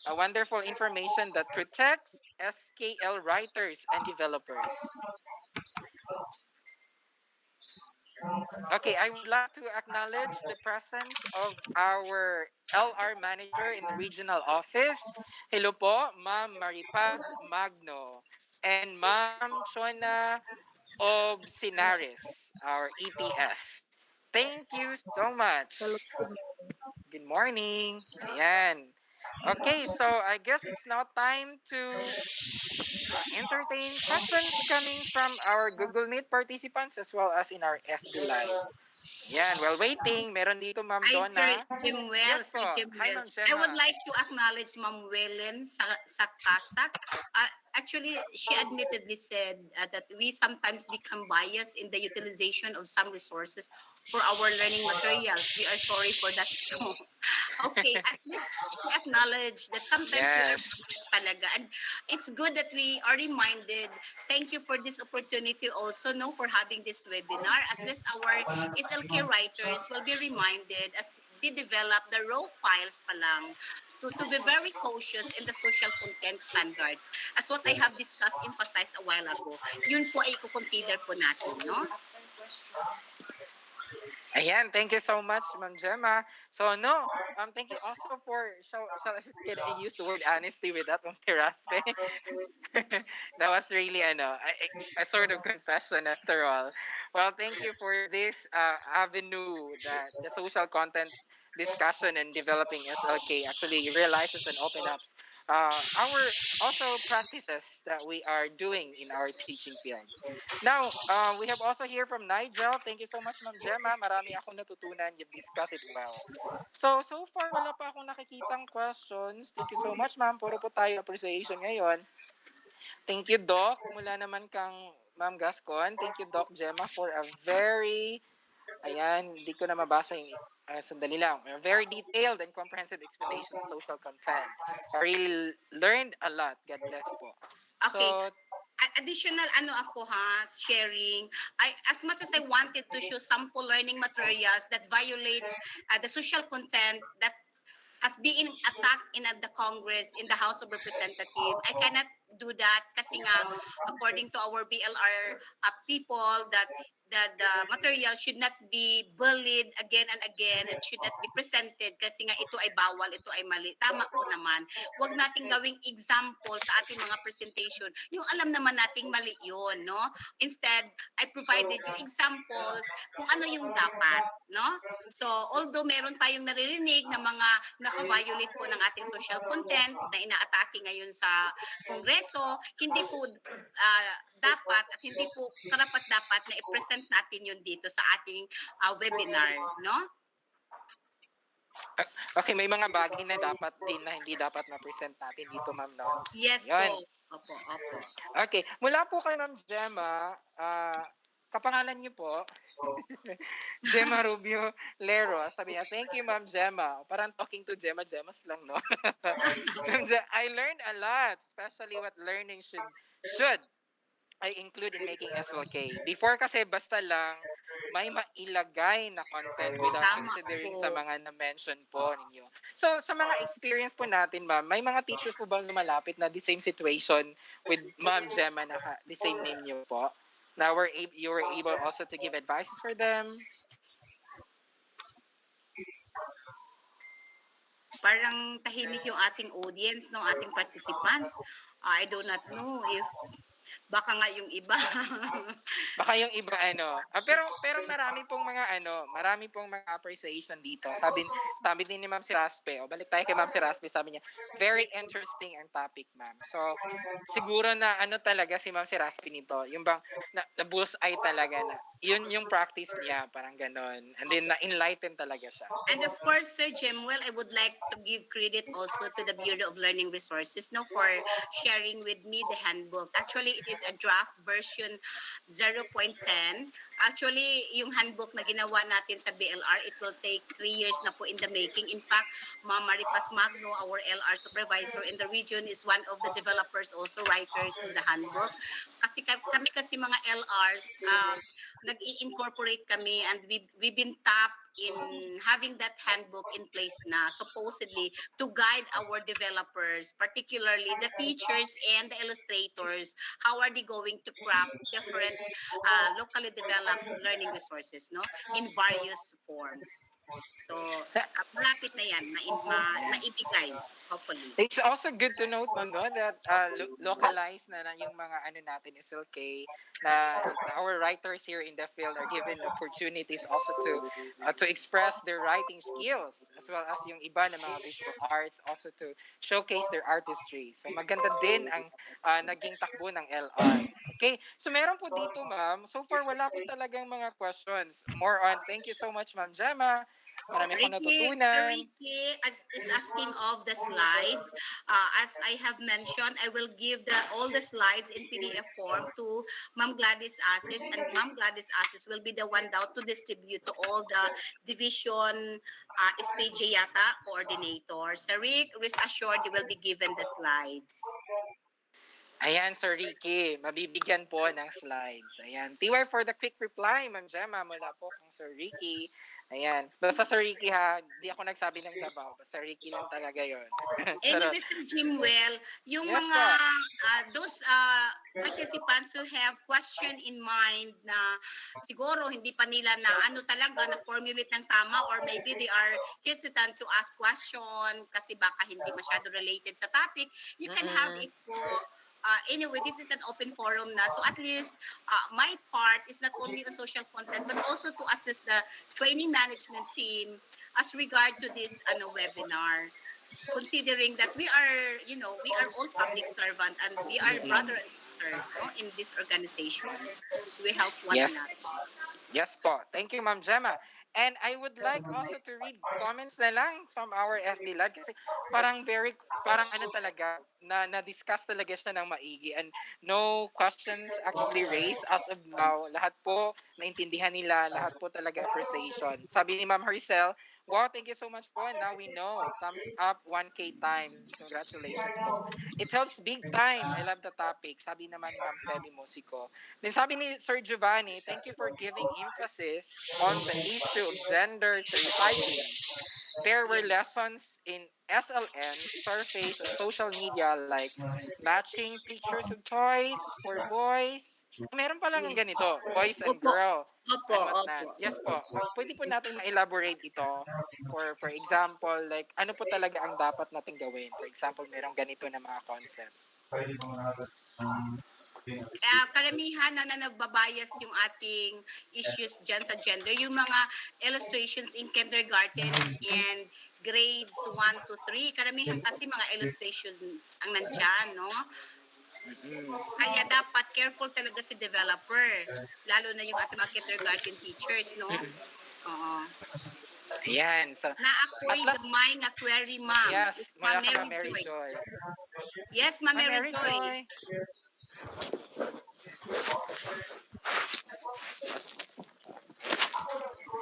A wonderful information that protects SKL writers and developers. Okay, I would like to acknowledge the presence of our LR manager in the regional office. Hello po, Ma'am Maripaz Magno and Ma'am Shona Obsinares, our EPS. Thank you so Hello. much. Good morning. Ayan. Okay, so I guess it's now time to entertain questions coming from our Google Meet participants as well as in our FB Live. Ayan, while waiting, meron dito Ma'am Hi, Sir Donna. Jimwell. Yes Sir po. Hi Jimwell. Ma'am I would Gemma. like to acknowledge Ma'am Welen Sakasak. Actually, she admittedly said that we sometimes become biased in the utilization of some resources for our learning materials. We are sorry for that too. Okay, at least she acknowledged that sometimes we are Yes. biased talaga. And it's good that we are reminded. Thank you for this opportunity also, no, for having this webinar. At least our SLK writers will be reminded as they develop the raw files pa lang to be very cautious in the social content standards. As what I have discussed, emphasized a while ago, yun po ay i-consider po natin, no? Ayan, thank you so much, Ma'am Gemma. So no, thank you also for can I use the word honesty with that, Mr. Raspe? That was really a sort of confession after all. Well, thank you for this avenue that the social content discussion and developing SLK actually realizes and open up our also practices that we are doing in our teaching field. Now, we have also here from Nigel. Thank you so much, Ma'am Gemma. Marami akong natutunan. You've discussed it well. So far, wala pa akong nakikitang questions. Thank you so much, Ma'am. Puro po tayo appreciation ngayon. Thank you, Doc. Mula naman kang Ma'am Gascon. Thank you, Doc Gemma, for a very, ayan, di ko na mabasa yung, sandali lang. A very detailed and comprehensive explanation of social content. I really learned a lot. God bless po. Okay. So, Additional ano ako ha, sharing. As much as I wanted to show sample learning materials that violates the social content that has been attacked in the Congress, in the House of Representatives. I cannot do that kasi nga, according to our BLR people, that the material should not be bullied again and again and should not be presented kasi nga ito ay bawal, ito ay mali. Tama po naman. Huwag nating gawing example sa ating mga presentation. Yung alam naman nating mali yun, no? Instead, I provided you examples kung ano yung dapat, no? So, although meron tayong naririnig na mga naka-violate po ng ating social content na ina-atake ngayon sa Kongreso, hindi po dapat at hindi po karapat dapat na i-present natin yun dito sa ating webinar, no? okay, may mga bagay na dapat din na hindi dapat ma-present natin dito, ma'am, no? Yes Ayun. po. Opo, opo. Okay, mula po kay Ma'am Gemma, kapangalan niyo po, Gemma Rubio Lero. Sabi niya, thank you, Ma'am Gemma. Parang talking to Gemma, Gemmas lang, no? I learned a lot, especially what learning should I include in making SLK. Before kasi basta lang may mailagay na content without Tama considering sa po. mga na-mention po ninyo. So, sa mga experience po natin, ma'am, may mga teachers po bang lumalapit na the same situation with Ma'am Gemma na the same ninyo po? Na you were able also to give advices for them? Parang tahimik yung ating audience, no, ating participants. I do not know if Baka nga yung iba. Baka yung iba pero marami pong mga appreciation dito. Sabi din ni Ma'am si Raspe, balik tayo kay Ma'am si Raspe, sabi niya, very interesting ang topic, ma'am. So, siguro na talaga si Ma'am si Raspe nito, yung bang na bullseye talaga na yun yung practice niya, parang ganon. And then na-enlighten talaga siya. And of course, Sir Jemwell, I would like to give credit also to the Bureau of Learning Resources for sharing with me the handbook. Actually, it is a draft version 0.10. Actually, yung handbook na ginawa natin sa BLR, it will take 3 years na po in the making. In fact, Ma'am Maripas Magno, our LR supervisor in the region, is one of the developers, also writers of the handbook. Kasi kami kasi mga LRs, nag-i-incorporate kami, and we've been tapped in having that handbook in place na supposedly to guide our developers, particularly the teachers and the illustrators, how are they going to craft different locally developed learning resources, no, in various forms. So malapit na yan maibigay, hopefully. It's also good to note, ma'am, no, that localized na yung mga natin SLK, na our writers here in the field are given opportunities also to express their writing skills, as well as yung iba na mga visual arts also to showcase their artistry. So maganda din ang naging takbo ng LR. Okay, so meron po dito, ma'am. So far wala po talagang mga questions. More on, thank you so much, Ma'am Gemma. Marami akong Sir natutunan. Ricky is asking of the slides. As I have mentioned, I will give all the slides in PDF form to Ma'am Gladys Asis, and Ma'am Gladys Asis will be the one now to distribute to all the division SPJ yata coordinators. Sir Rick, rest assured you will be given the slides. Ayan, Sir Ricky, mabibigyan po ng slides. Ayan. TY for the quick reply, Ma'am Gemma, mula po kang Sir Ricky. Ayan. Basta Sir Ricky ha, di ako nagsabi ng Davao. Basta Ricky lang talaga yon. Anyway, Sir Jimwell, yung Yes mga po. those participants who have question in mind na siguro hindi pa nila na talaga na formulate ng tama, or maybe they are hesitant to ask question kasi baka hindi masyado related sa topic, you can have it po. Anyway, this is an open forum na. So at least my part is not only on social content but also to assist the training management team as regard to this webinar, considering that we are all public servant and we are brother and sisters, no, in this organization. So we help one Yes. another. Yes po. Thank you, Ma'am Gemma. And I would like also to read comments na lang from our FB Live kasi parang talaga na-discuss talaga siya ng maigi, and no questions actually raised as of now. Lahat po naintindihan nila, lahat po talaga appreciation. Sabi ni Ma'am Hercel, wow, thank you so much po. Now we know. Thumbs up 1K times. Congratulations po. It helps big time. I love the topic. Sabi naman ni Ma'am Feby Musico. Then sabi ni Sir Giovanni, thank you for giving emphasis on the issue of gender stereotyping. There were lessons in SLN surface on social media like matching pictures of toys for boys. Meron pa lang ang Yes. ganito, boys and Opo. girl Opo, and opo. whatnot. Yes po. Pwede po natin ma-elaborate ito. For example, like ano po talaga ang dapat nating gawin? For example, merong ganito na mga concept. Karamihan na nagbabayas yung ating issues dyan sa gender, yung mga illustrations in kindergarten and grades 1 to 3, karamihan kasi mga illustrations ang nandyan, no? Kaya dapat careful talaga si developer, lalo na yung ating mga kindergarten teachers, no? Oo. Ayan. So, Na ako'y gamay nga query, ma'am. yes, It's mula Ma'am ka Mary Mary Joy. Joy. Yes, Ma'am Mary Mary Joy. Joy.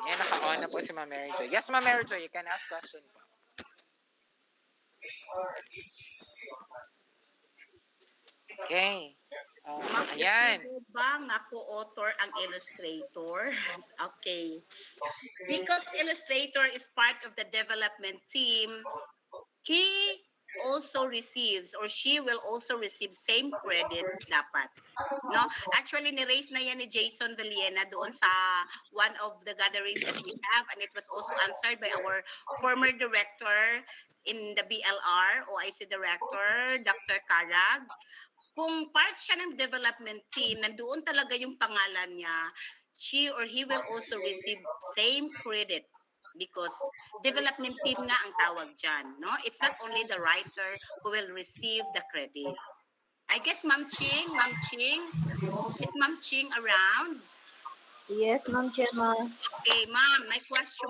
Ayan, naka-on na po si Ma'am Mary Joy. Yes, Ma'am Mary Joy, you can ask question po. Okay. Ayan. Makasubo ba nga co-author ang illustrator? Okay. Because illustrator is part of the development team, he also receives, or she will also receive same credit dapat. No? Actually, ni-raise na yan ni Jason Villena doon sa one of the gatherings that we have, and it was also answered by our former director in the BLR, OIC director, Dr. Karag, kung part siya ng development team, nandoon talaga yung pangalan niya, she or he will also receive same credit because development team nga ang tawag dyan, no? It's not only the writer who will receive the credit. I guess Ma'am Ching, is Ma'am Ching around? Yes, Ma'am Gemma. Okay, ma'am, may question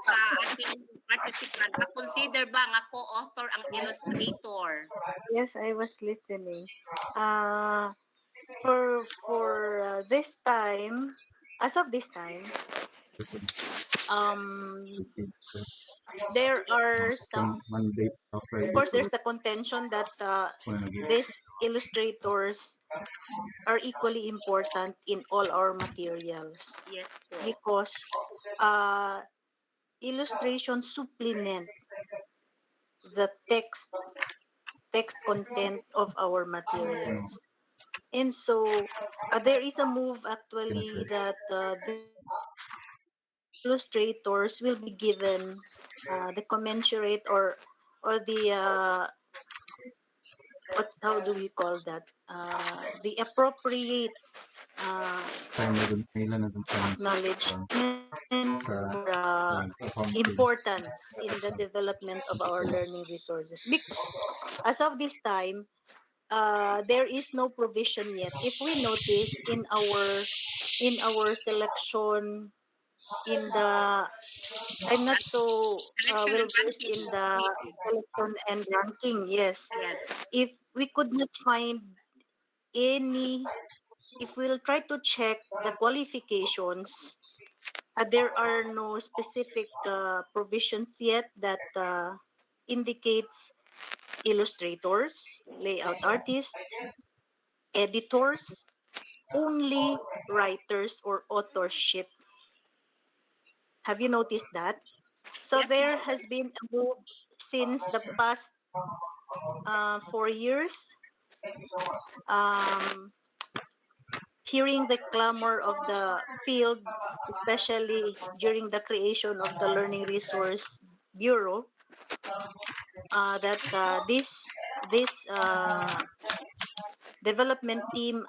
sa ating participant. Consider ba nga co-author ang illustrator? Yes, I was listening. Uh, for this time, as of this time, um, there are some. Of course, there's the contention that these illustrators are equally important in all our materials Yes po. because uh, illustration supplement the text content of our materials. And so there is a move actually that the illustrators will be given the commensurate or the what how do we call that the appropriate acknowledgement or importance in the development of our learning resources because as of this time there is no provision yet. If we notice in our selection in the I'm not so Selection well and versed ranking in the committee. selection and ranking. Yes, Yes. if we could not find any, if we'll try to check the qualifications, there are no specific provisions yet that indicates illustrators, layout artists, editors, only writers or authorship. Have you noticed that? So Yes, there ma'am. has been a move since the past 4 years. Um, Hearing the clamor of the field, especially during the creation of the Learning Resource Bureau, that this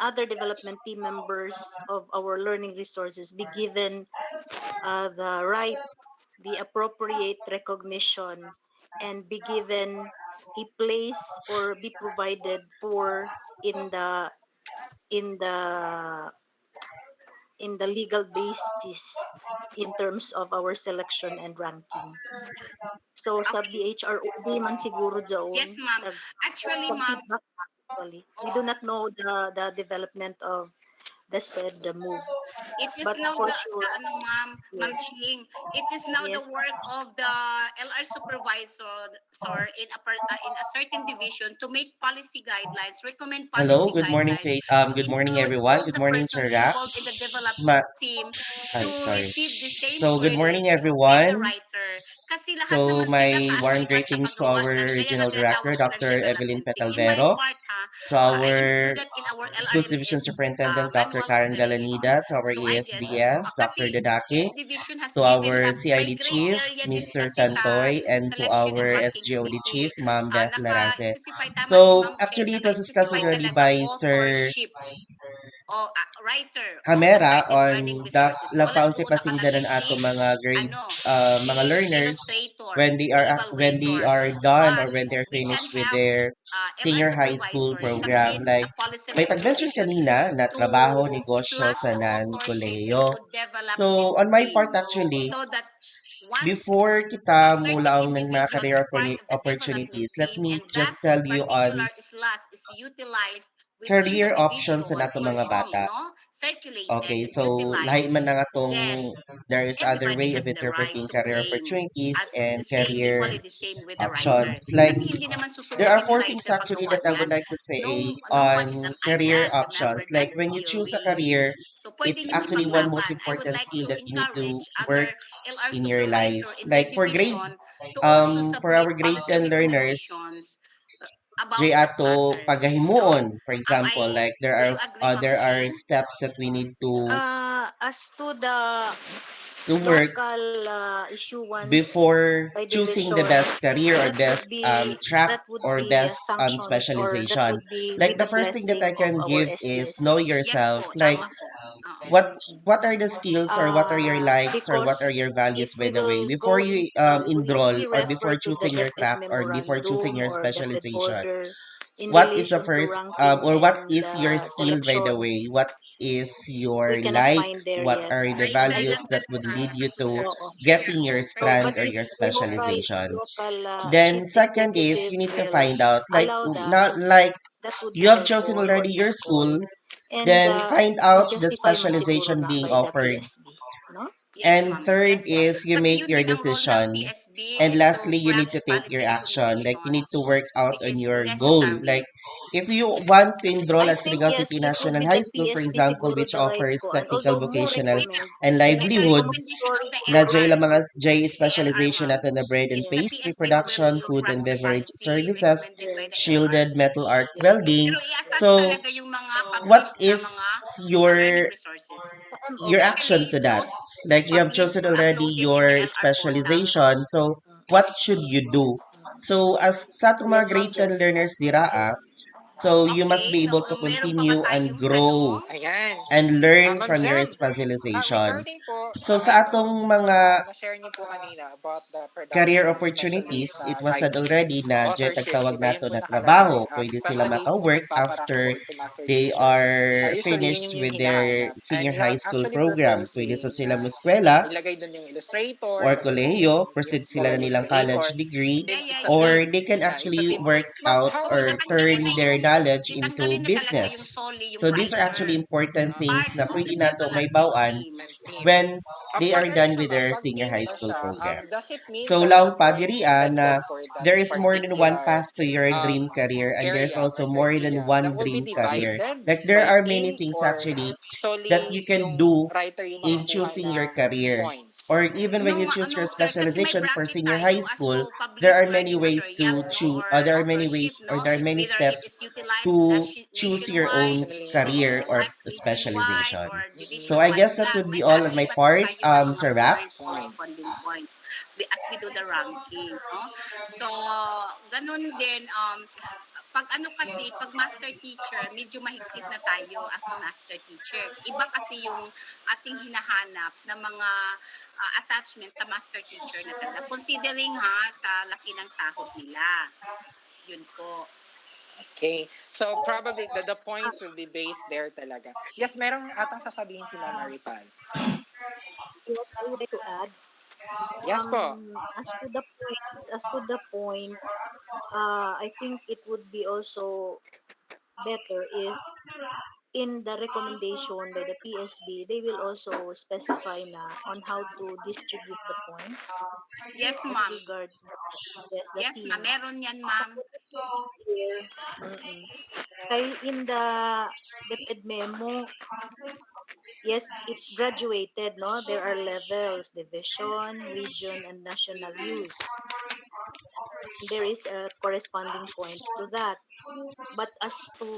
other development team members of our learning resources be given the right, the appropriate recognition, and be given a place or be provided for in the in the in the legal basis in terms of our selection and ranking. So sa Okay. BHROD man siguro Yes, doon ma'am. Actually, ma'am, feedback actually. We do oh, not know the development of the said the move, it is but now for the sure, ano, ma'am yes, Ching, it is now the yes. work of the LR supervisor in a certain division to make policy guidelines, recommend Hello, policy good morning guidelines to to good morning include everyone. all Good the morning, Sir persons involved in Rax. the development Ma team to I'm sorry. receive the same So, good credit morning with the everyone. writer. Kasi lahat So, naman sila my warm kaakibat sa greetings to paggawa our kaya nga regional tinatawag director, silang Dr. Evelyn development team. In my Petalvero, part ha, to I our included in our Schools Division LRMS Superintendent, Dr. manual Karen operation. Galanida, to our So I guess, ESDS, Dr. kasi Dadaki, each division has to given our the by CID gray Chief, area din Mr. kasi sa Tantoy, and to selection and our ranking SGOD Chief, committee. Ma'am Beth Larase. Naka-specify tama si So, Ma'am Cheng, actually, it was discussed naka-specify already talaga by Sir authorship o writer of a Hamera certain on learning the resources. Wala lapaw si doon nakalagay pasingganan ato si mga grade ano, mga si learners illustrator, when they si are evaluator. done or But when they're we can finished with have their LR senior high school supervisors program. submit Like a policy may pag-mention recommendation kanina na to trabaho, negosyo slot sa the authorship non-koleyo. into So development on my part team actually, so that once before a kita certain mulaong ng mga individual career is part of the development opportunities, let team me and just that tell you on particular slot is utilized within the career options division sa nato mga informed, bata. no, circulated Okay, and so utilized, lahi man na nga tong then there is other everybody way of has the right interpreting to career claim opportunities as and the same, career equally the same with the writer. options. Like Kasi hindi naman there are susundin ni four things writer actually paggawa that I would niyan. like to say No on one is an career island. options. Remember Like that when you choose a theory. career, So it's pwede niyong actually one most ipaglaban. I would important like skill to that you need to encourage work other LR in your life. supervisor in their Like division to also for our submit grade policy 10 learners, recommendations J about that ato matter. No? pagahimuon, for example, like Do you agree, Ma'am there are Ching? steps that we need to As to the to work local issuance before by choosing the division, best career or that would best be track that would or be best sanctioned, or that specialization. would be Like with the the first thing that blessing I of can our give is know SDSS. Yes yourself. po, Like tama po. Oo. what Mm-mm. what are the skills or what are your likes or what are Because your values, if by we the way, will before go you if if enroll we or refer before to the choosing your DepEd track or before choosing memorandum your or DepEd specialization, order in what is the relation to first ranking or what and is your skill, by the selection, way? What is we your cannot like? find there What yet. are the I values just that would lead you to oo. getting your So, strand but or if your local specialization? local Then chief second is executive you need to will find out like allow that, not like that would you be have chosen helpful or already your useful, school, and then find out the ma-justify man siguro specialization na being by the offered. PSB, no? Yes, And ma'am. third Yes, ma'am. is you Kasi make yun your din ang role ng decision. PSB And is to lastly, you need craft to take your policy action. Like you need to recommendations, work out which on is your goal. Like necessary. if you want to enroll I at think Surigao yes, City it would National be High the School, for PSB example, siguro which the right offers ko, and technical, although more vocational, With recommend and with the livelihood, recommendation of mandatory the na J LR, course. lang mga J CLR, specialization ma'am. natin na bread and It's the pastry PSB who production, will food craft and the beverage policy services, recommended by the LR. shielded metal arc Yes. welding. Pero i-attach So, talaga yung mga what published na is mga learning your resources. Sa action Especially to that? those Like you have published chosen or already uploaded in the your LR portal. specialization. So what should you do? So as sa itong mga Yes, Ma'am grade 10 Jem. learners dira, so you must Okay, be no, able to meron pa ba continue and tayong grow tanong? Ayan. and learn Ma'am from your Jem, specialization. regarding po So sa sa ano, atong sa mga na-share niyo po kanina about the career production, especially opportunities, it sa was said writing, already na dyan authorship, tagtawag di ba? Yun nato po na nakalagay. trabaho. Pwede sila Especially kung maka-work magpaparank ka after po into master they teacher. are Usually, finished yun yung with their hinahanap. senior And high you're school actually program. Pwede sa proposing sila na muskwela ilagay doon yung illustrator, or gano'n po, kolehiyo, yung proceed sila na gawang nilang college illustrator. degree, And Yeah, then, yeah, it's a yeah. or team. they can Yeah, it's a actually team. work Ma'am, out how So or natanggalin turn na their yung knowledge into itanggalin na talaga yung business. solely yung So these are actually writer, important things part na of pwede the nato may development bawan team. and team. when they Pag are done ano with ba, their pag senior team high ba school siya, program. does it mean So that the laong pa points diri will be na good for that there is more than one particular path to your dream career and there's area or also more than criteria one that will be dream career. divided Like there by are many team things or actually that solely you can yung do writer yung in makakuha choosing your ng career. Or points? even when you choose your No, sir, kasi may specialization for bracket senior high tayo as school, to there published are many learning ways to materials choose. or There are many authorship, ways or no? there are many Whether it steps is utilized to choose your nationwide, own Nationally career or nationwide specialization. or So I division-wide guess that lang. would be May all on my iba't iba part, tayo ng mga Sir points, Raps. Points. corresponding points as we do the ranking, no? So, ganun din, pag ano kasi, pag master teacher, medyo mahigpit na tayo as a master teacher. Iba kasi yung ating hinahanap na mga attachment sa master teacher na talaga. Considering ha, sa laki ng sahod nila. Yun po. Okay. So probably the points will be based there talaga. Yes, merong atang sasabihin si Mama Maripas. Yes, I would like to add. Yes po. As to the points, I think it would be also better if in the recommendation by the PSB, they will also specify na on how to distribute the points Yes, as ma'am. regards yes, the Yes, ma'am. team. Meron yan, So ma'am. here, mm-mm. Kay in the DepEd memo, yes, it's graduated, no? There are levels, division, region, and national use. There is a corresponding points to that. But as to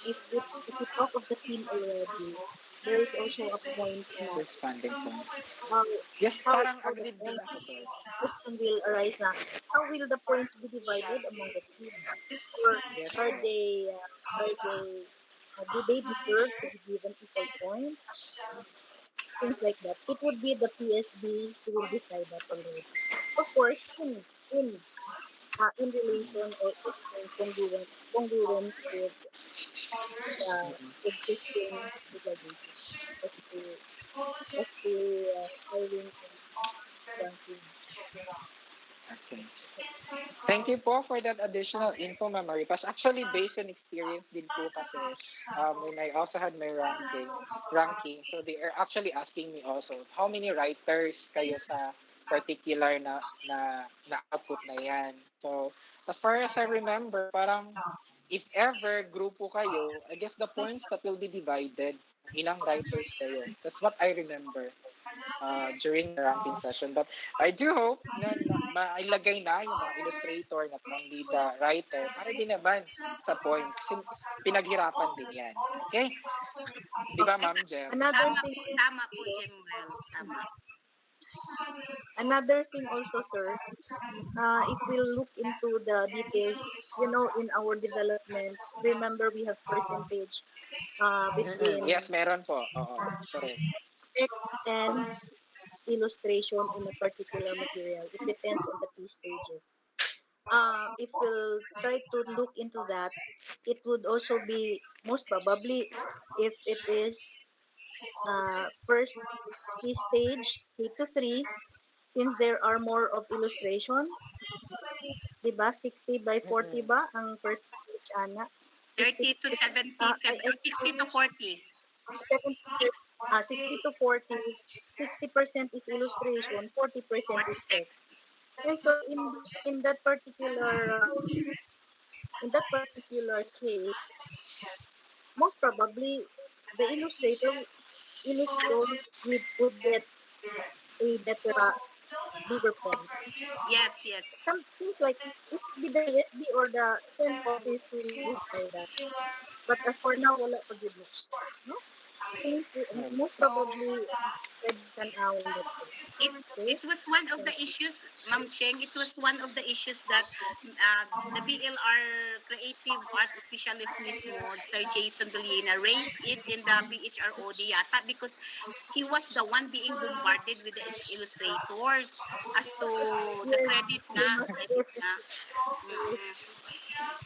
if we talk of the team already, there is also a point na Corresponding point. how Yes, how parang how the agreed din points ako doon. question will arise na how will the points be divided among the team, or Yes are po. they do they deserve to be given equal points, things like that. It would be the PSB who will decide that already, of course, in relation or in congruence with the existing legalization as to hiring and ranking. Okay. Thank you po for that additional info, Ma'am Maripas. Actually, based on experience din po kasi, when I also had my ranking, so they are actually asking me also, how many writers kayo sa particular na output na yan? So, as far as I remember, parang if ever grupo kayo, I guess the points that will be divided, ilang writers kayo. That's what I remember during the ranking session. But I do hope na mailagay na yung mga illustrator, not only the writer, para din naman sa points. Kasi pinaghirapan din yan. Okay? Di ba, Okay. Ma'am Jem? Another thing Tama po, Jemuel. Tama. Another thing also, sir, if we look into the details, in our development, remember we have percentage Yes, between meron po. Oo, correct. text and illustration in a particular material. It depends on the key stages. If we'll try to look into that, it would also be most probably if it is first key stage, K to 3, since there are more of illustration, di ba? 60/40 Mm-mm. ba ang percentage, Ana? 30 to 60%, 70, I 60 to suppose 40. 60 to 40, 60% is illustration, 40% 40 is text. text. And so in that particular case, most probably the illustrator would get a better bigger point. Yes, yes. Some things like it could be the ESD or the Senate office who will decide that. But as for now, wala pa gyud na. No? Things Mm. most probably pwedeng tan-awon that way. it Okay? it was one of the Thank you. issues, Ma'am Cheng. It was one of the issues that the BLR creative arts specialist mismo, Sir Jason Dolina, raised it in the BHROD yata because he was the one being bombarded with the illustrators as to the Yes, credit they nga. must Credit work with nga. it. Mm-mm. Yes.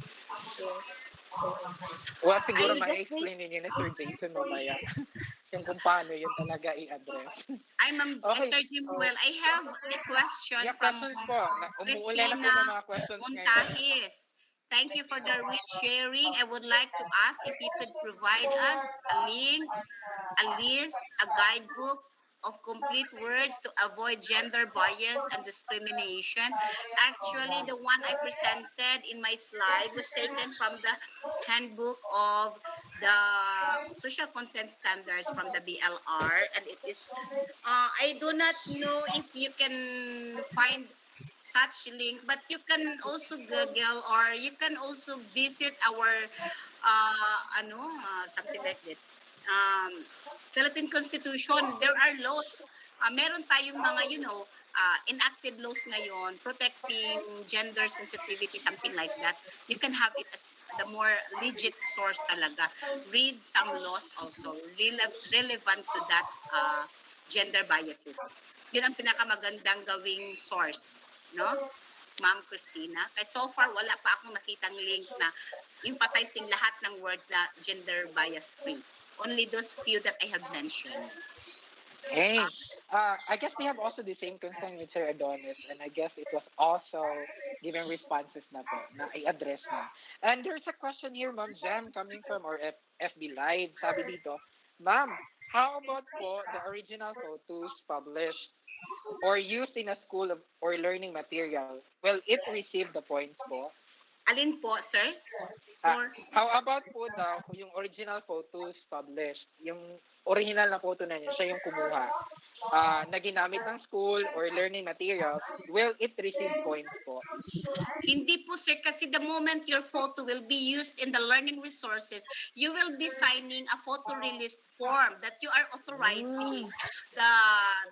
Correct. Well, siguro I just wait. ma-explain ninyo ni Sir Jason mamaya yung kung paano yun talaga i-address. Ay, Ma'am Okay. Sir Jimuel, I have a question Yeah, from questions po. Umuulan na po Christina ng mga questions ngayon. Montajes. Thank you for the rich sharing. I would like to ask if you could provide us a link, a list, a guidebook of complete words to avoid gender bias and discrimination. Actually, the one I presented in my slide was taken from the handbook of the social content standards from the BLR, and it is I do not know if you can find such link, but you can also Google or you can also visit our something like that. Um, Philippine Constitution, there are laws. Meron tayong mga, enacted laws ngayon protecting gender sensitivity, something like that. You can have it as the more legit source talaga. Read some laws also relevant to that gender biases. Yun ang pinakamagandang gawing source, no? Ma'am Christina. Kaya so far, wala pa akong nakitang link na emphasizing lahat ng words na gender bias free. Only those few that I have mentioned. Hey, I guess we have also the same concern with Sir Adonis, and I guess it was also given responses na po, na i-address na. And there's a question here, Ma'am Jam, coming from our FB Live. Sabi dito, Ma'am, how about po the original photos published or used in a school or learning material? Will it receive the points po? Alin po, sir? Ah, For how about po yung original photos published, yung original na photo na niya, siya yung kumuha, na ginamit ng school or learning materials, will it receive points po? Hindi po sir, kasi the moment your photo will be used in the learning resources, you will be signing a photo release form that you are authorizing the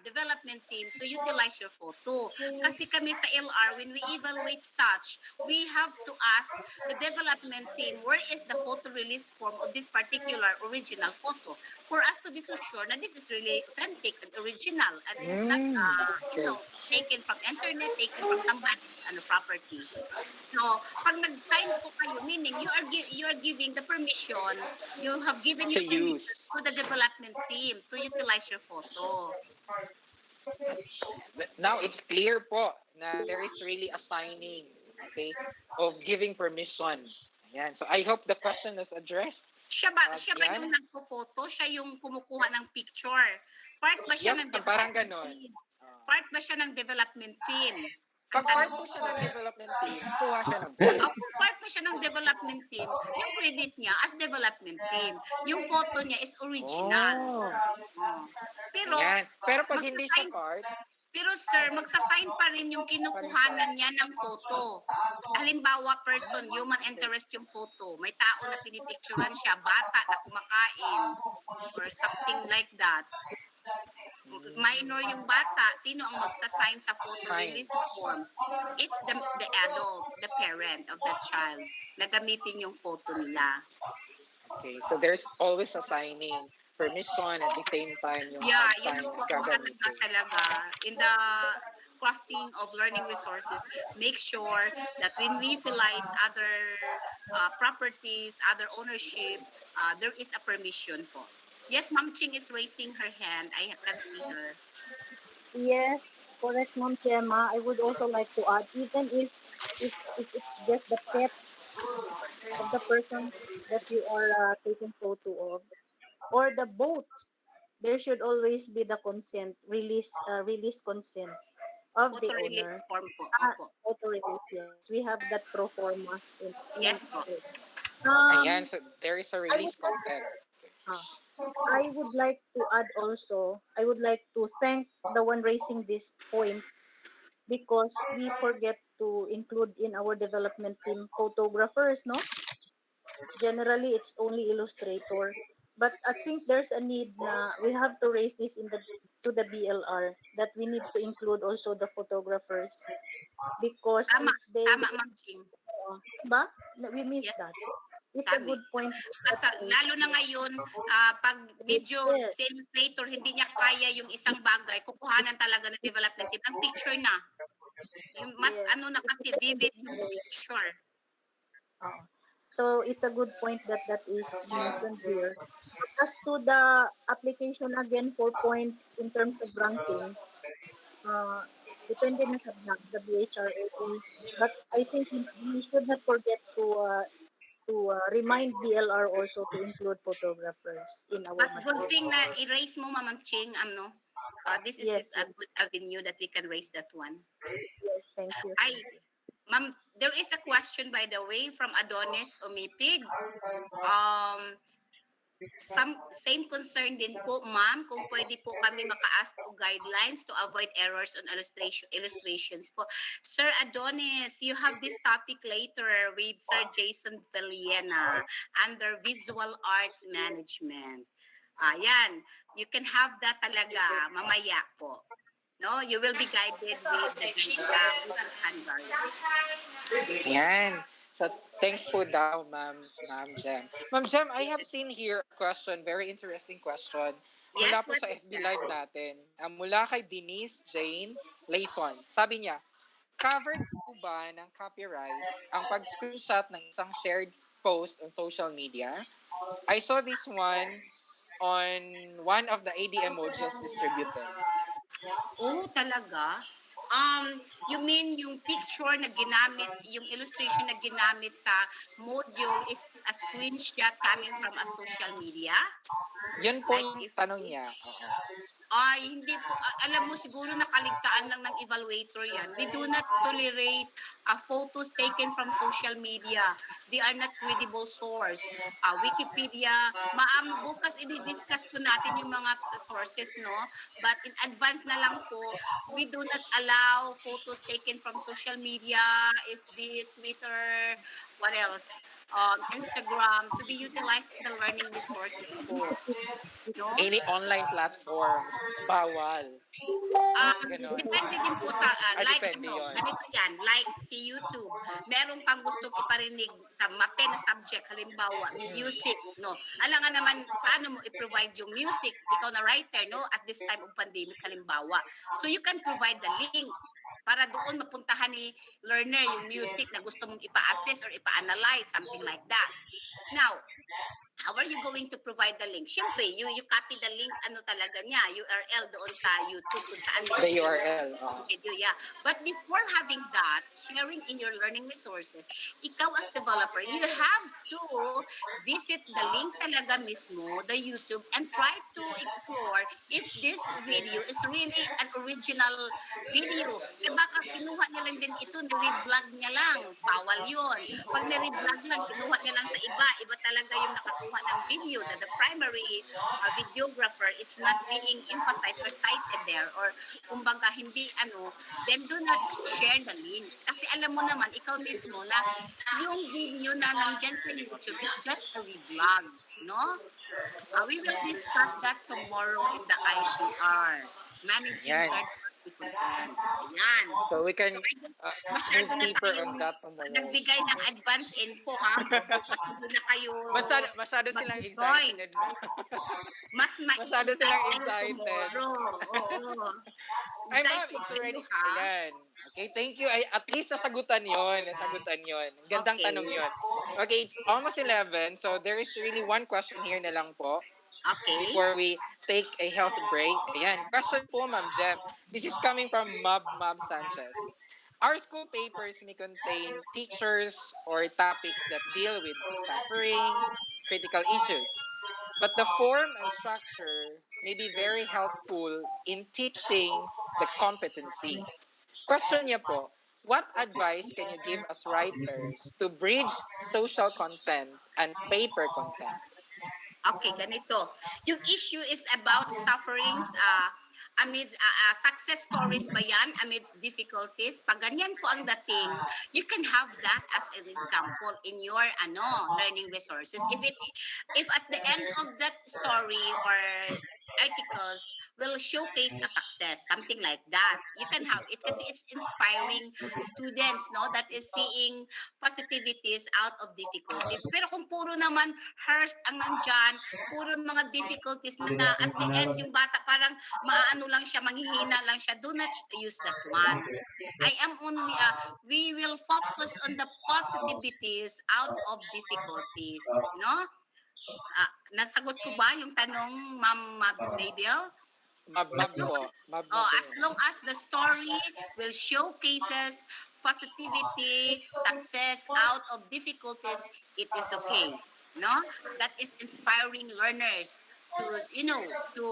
development team to utilize your photo. Kasi kami sa LR, when we evaluate such, we have to ask the development team, where is the photo release form of this particular original photo? For us to be so sure na this is really authentic and original and it's not, Okay. taken from internet, taken from somebody's property. So, pag nag-sign po kayo, meaning you are giving the permission, you have given To your use. permission to the development team to utilize your photo. Now it's clear po na there is really a signing, okay, of giving permission. Ayan. So I hope the question is addressed. Siya ba Yan. yung nagpo-photo? Siya yung kumukuha ng picture? Part ba siya Yes, ng parang development ganon. team? Part ba siya ng development team? Ang Pag part tanong po siya ko. ng development team, kuha siya ng point. Kung part na siya ng development team, yung credit niya as development team. Yung photo niya is original. Oh. Oh. Pero, Ayan. Pero pag hindi siya magsasign, part, pero sir, magsasign pa rin yung pa rin siya. kinukuhanan niya ng photo. Halimbawa, person, human interest yung photo. May tao na pinipicturan siya, bata na kumakain, or something like that. minor yung bata, sino ang magsasign sa photo Fine. release form? It's the adult, the parent of the child na gamitin yung photo nila. Okay. So there's always a signing permission at the same time yung Yeah, yun pag-sign ang na mahalaga gagamitin. talaga in the crafting of learning resources. Make sure that when we utilize other properties, other ownership, there is a permission po. Yes, Ma'am Ching is raising her hand. I can see her. Yes, correct, Ma'am Gemma. I would also like to add, even if it's just the pet of the person that you are taking photo of, or the boat, there should always be the consent, release consent of the Photo release owner. form po. Ah, Opo. photo release, yes. We have that pro forma in Yes po. Ayan, um so there is a I release would like content. uh, I would like to add also, I would like to thank the one raising this point because we forget to include in our development team photographers, no? Generally, it's only illustrator. But I think there's a need na we have to raise this in the to the BLR that we need to include also the photographers because Tama. if they Tama, Ma'am Ching. ba we miss Yes that. po. It's a Tama. good point that Kasi lalo na ngayon, pag video yes, sa illustrator, hindi niya kaya yung isang bagay, kukuhanan talaga ng development team. Ang picture na. Yung mas yes, ano na it's kasi just a vivid good yung point. picture. So it's a good point that that is mentioned here. As to the application again for points in terms of ranking, uh, depende na sa BHRA. But I think we should not forget to remind BLR also to include photographers in our But good material. thing na i-raise mo, Mamang Ching, ano, this is Yes, a yes, good avenue that we can raise that one. yes. Thank you. Ay, ma'am, there is a question by the way from Adonis Umipig. Um, same concern din po, ma'am, kung pwede po kami maka-ask o guidelines to avoid errors on illustrations po. Sir Adonis, you have this topic later with Sir Jason Villena under Visual Arts Management. Ayan, you can have that talaga mamaya po. No, you will be guided with the standards. Ayan. So, thanks po daw, Ma'am Jem. Ma'am Jem, I have seen here a question, very interesting question, mula Yes, po what sa is FB that? Live natin. Mula kay Denise Jane Layson. Sabi niya, covered po ba ng copyrights ang pag-screenshot ng isang shared post on social media? I saw this one on one of the ADM modules distributed. Oh, talaga? You mean yung picture na ginamit, yung illustration na ginamit sa module is a screenshot coming from a social media? Yun po Like yung if tanong niya. Oo. ay hindi po alam mo siguro nakaligtaan lang ng evaluator 'yan. We do not tolerate photos taken from social media. They are not credible source. Wikipedia, bukas i-discuss po natin yung mga sources, no? But in advance na lang po, we do not allow photos taken from social media, FB, Twitter, what else? Instagram to be utilized in the learning resources po. No? Any online platforms, bawal. Ganon. Depende din po sa like Depende ano, yon. ganito 'yan, like si YouTube. Meron kang gustong iparinig sa mape na subject, halimbawa music, no. Alangan naman paano mo i-provide yung music, ikaw na writer, no, at this time of pandemic halimbawa. So you can provide the link para doon mapuntahan ni learner yung music na gusto mong ipa-assess or ipa-analyze, something like that. Now, how are you going to provide the link? Siyempre, you copy the link, ano talaga niya, URL doon sa YouTube kung saan The mismo yung URL. video, yeah. But before having that, sharing in your learning resources, ikaw as developer, you have to visit the link talaga mismo, the YouTube, and try to explore if this video is really an original video. Eh baka kinuha niya lang din ito, ni-reblog niya lang, bawal yun. Pag ni-reblog lang, kinuha niya lang sa iba, iba talaga yung nakakuha ng video, that the primary videographer is not being emphasized or cited there, or kumbaga hindi ano, then do not share the link. Kasi alam mo naman, ikaw mismo na yung video na nandyan sa YouTube is just a reblog, no? We will discuss that tomorrow in the IPR. Managing Yan. third-party content. Ayan. So we So can I think move masyado na deeper on tayong that tomorrow. nagbigay ng advance info ha. Baka hindi na kayo Masyado silang mag-join. excited, no? Mas Masyado silang mai-excite tayo excited. tomorrow. Oo. Ay, ma'am, Excited it's kayo already, ha. ayan. Okay, thank you. Ay, at least nasagutan yon, nasagutan yon. Gandang Okay. tanong yon. Okay, it's almost 11, so there is really one question here na lang po Okay. before we take a health break. Ayan, question po, Ma'am Jem. This is coming from Mab Sanchez. Our school papers may contain pictures or topics that deal with suffering, critical issues. But the form and structure may be very helpful in teaching the competency. Question niya po, what advice can you give us writers to bridge social content and paper content? Okay, ganito. Yung issue is about sufferings amidst success stories ba yan amidst difficulties. Pag ganyan po ang dating, you can have that as an example in your learning resources. If at the end of that story or articles will showcase a success, something like that. You can have it kasi it's inspiring students, no, that is seeing positivities out of difficulties. Pero kung puro naman hurst ang nandyan, puro mga difficulties na at the end yung bata parang maaano lang siya, manghihina lang siya, do not use that one. I am only, we will focus on the positivities out of difficulties, no? Nasagot ko ba yung tanong, Ma'am Mabel? Mab po. Mab As long as the story will showcases positivity, success out of difficulties, it is okay. No, that is inspiring learners to to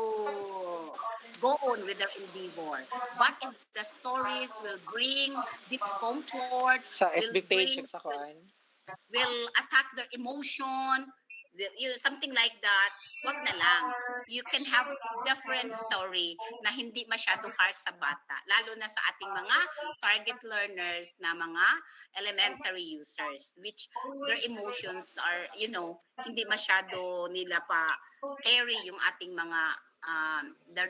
go on with their endeavor. But if the stories will bring discomfort, Sa will FB page, bring sa kuan. will attack their emotion, something like that, wag na lang. You can have different story na hindi masyado harsh sa bata, lalo na sa ating mga target learners na mga elementary users, which their emotions are, hindi masyado nila pa carry yung ating mga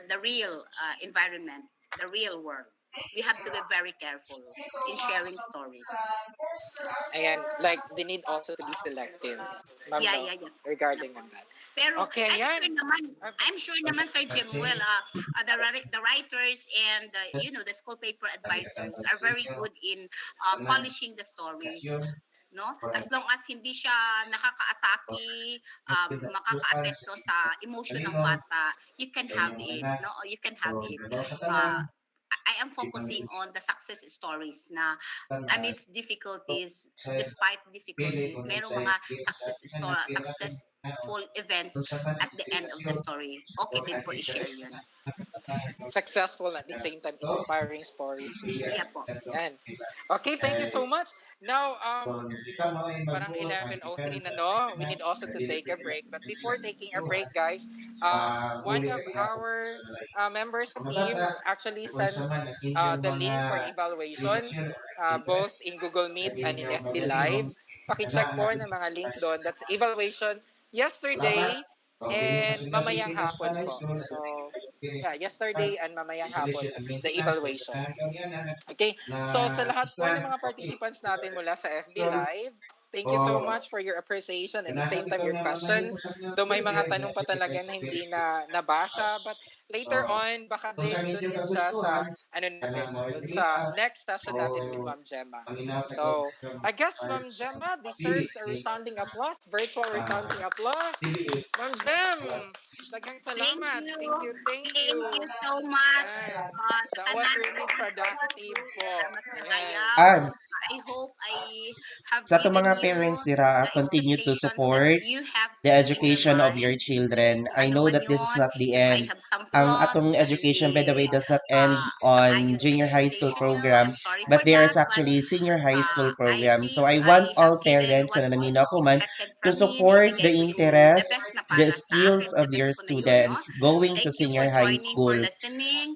the real environment, the real world. We have to be very careful in sharing stories. Ayan, like they need also to be selective. Ma'am, Yeah, no? yeah, yeah. Regarding on that. Pero Okay, ayan. I'm sure naman Sir Jemuel, the writers and the school paper advisors are very good in polishing the stories, no? As long as hindi siya nakakaatake, makakaapekto sa emotion ng bata, you can have it, no? Or you can have it. I am focusing on the success stories na amidst difficulties, despite difficulties, merong mga successful events at the end of the story. Okay din po i-share yun. Successful at the same time inspiring stories to share. Yeah po. Yan. Okay, thank you so much. Now, parang 11:03 na, no? We need also to take a break. But before taking a break, guys, one of our members sa team actually sent the link for evaluation, both in Google Meet and in FB Live. Pakicheck po ng mga link doon. That's evaluation yesterday and mamayang hapon po. So, yeah, yesterday and mamayang hapon. That's the evaluation. Okay, so sa lahat po ng mga participants natin mula sa FB Live, thank you so much for your appreciation and at the same time your questions. Though may mga tanong pa talaga na hindi na nabasa, but later on, baka doon din siya sa ano natin, doon sa next session natin with Ma'am Gemma. So, I guess Ma'am Gemma deserves a resounding applause, virtual resounding applause. Ma'am Gem, daghang salamat. Thank you, thank you. Thank you so much. Yan. Sa That was tanan really productive po. salamat Ayan. kaayaw. And I hope I have sa to given mga you parents dira, the continue to expectations that support you have the in your education of your mind. children. Kung I ano know man that this is yon, not the if I end. have some Ang flaws atong na education, by the way, hindi does not end on sang-ayon sa junior high school expectation nyo, program, I'm sorry but for there is that. But actually senior high school I program. So think I want I have all given parents what na is nanina ko man expected to from me. support the Naibigay ko yung the interests, best na the para sa skills akin. of The your best ko na yun, no? students going to Thank you for senior high joining, for school. listening.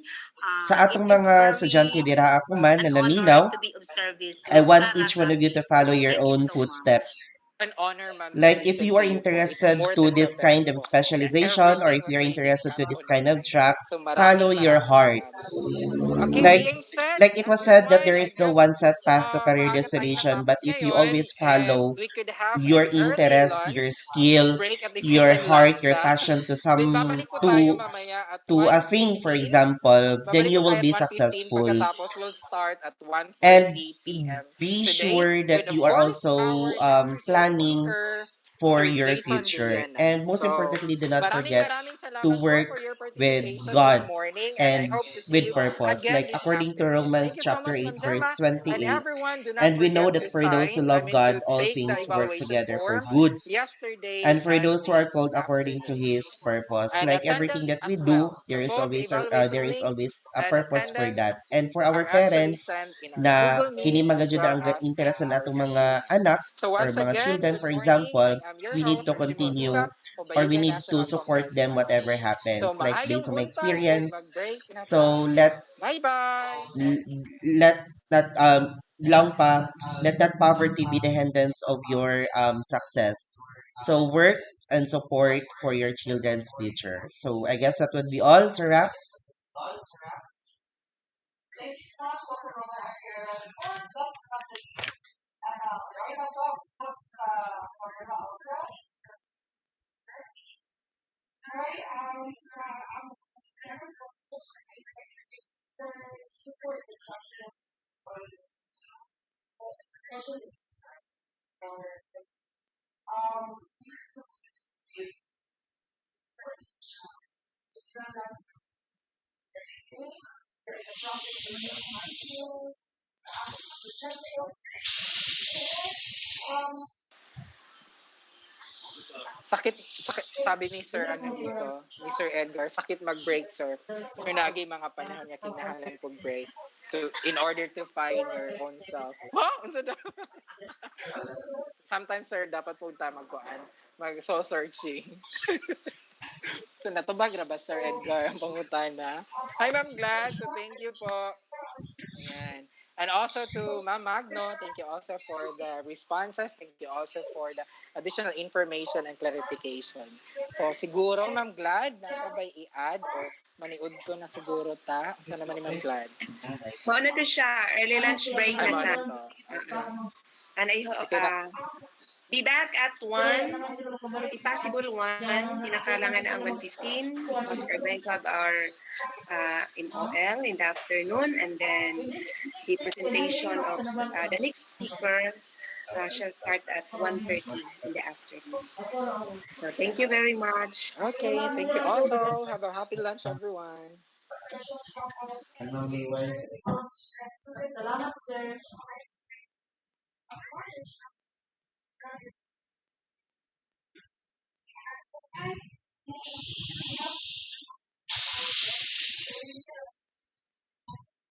Sa It atong is mga estudyante very dira ako man an na honor naninaw, to be of service. I Wag want each one of you karagagi. to follow your Thank you own so footstep. much. an honor, ma'am, to Like if listen you to are you po. It's interested more to than the this best kind of po. specialization, or Everything if was you're raining interested to shine this on kind of me. track, So follow maraming your maraming heart. salamat po. Okay, like being said, like it was said that everyone, there I is no guess one set path to career maaga tayong destination, but natapos if you ngayon always and follow we could have your an early interest, your lunch, skill, break at least your within heart, lunch your na. passion to Then some babalik po tayo mamaya at to a thing, for 1:15. example, then Babalik you po will tayo at be 1:15. successful. Pagkatapos, we'll start at And 1:30 p.m. be today sure that with, of you are course, also our next resource planning speaker, for Sir your Jason future. Villena. And most So, importantly, do not maraming forget maraming to salamat po work for your with participation this God morning and I and hope to see with you purpose. again Like this according to afternoon. Romans Thank you so chapter much, 8, Ma'am verse Gemma. And 28. everyone, do not And we know forget that to for those who sign, love God, to all take the things work evaluation together for for good. yesterday And for and those who are this called according to afternoon. His purpose, And like everything attendance that we as do, well. So both the there evaluation is link always a and purpose for attendance that. And for our are actually parents sent in our na Google kini Meet as mga jud well ang as in interest sa our natong mga MOS. anak So or once mga again, children, good for morning. I example, am your we need host, to Reggie continue, Malbuga, or we Obayuga need to National support Conference them whatever President. So happens, like based maayong on my buntag ug experience. mag-break na So ta. let Bye-bye! l- let that lang pa let that poverty be the hindrance of your success. So work and support for your children's future. So I guess that would be all, Sir Rax. Sakit, sabi ni Sir ano dito, ni Sir Edgar, sakit mag-break, sir. Sir, nagay mga panahon nga kinahanglan pag break in order to find your own self. Wow! Unsa daw? Sometimes, sir, dapat po tayo mag-soul searching. So, natubag na ba, Sir Edgar, ang pangutana? Hi, Ma'am Glad. So, thank you po. Ayan. And also to Ma'am Magno, thank you also for the responses. Thank you also for the additional information and clarification. So, siguro, Ma'am Glad, napabay i-add or maniud ko na siguro ta. Saan naman ni Ma'am Glad? Mao na to siya, early lunch break Ay, na mo ta. na to. Okay. And Okay na. be back at 1, if possible 1, pinakalangan na ang 1:15 because we're going to have our MOL in the afternoon and then the presentation of the next speaker shall start at 1:30 in the afternoon. So thank you very much. Okay. Thank you also. Have a happy lunch, everyone.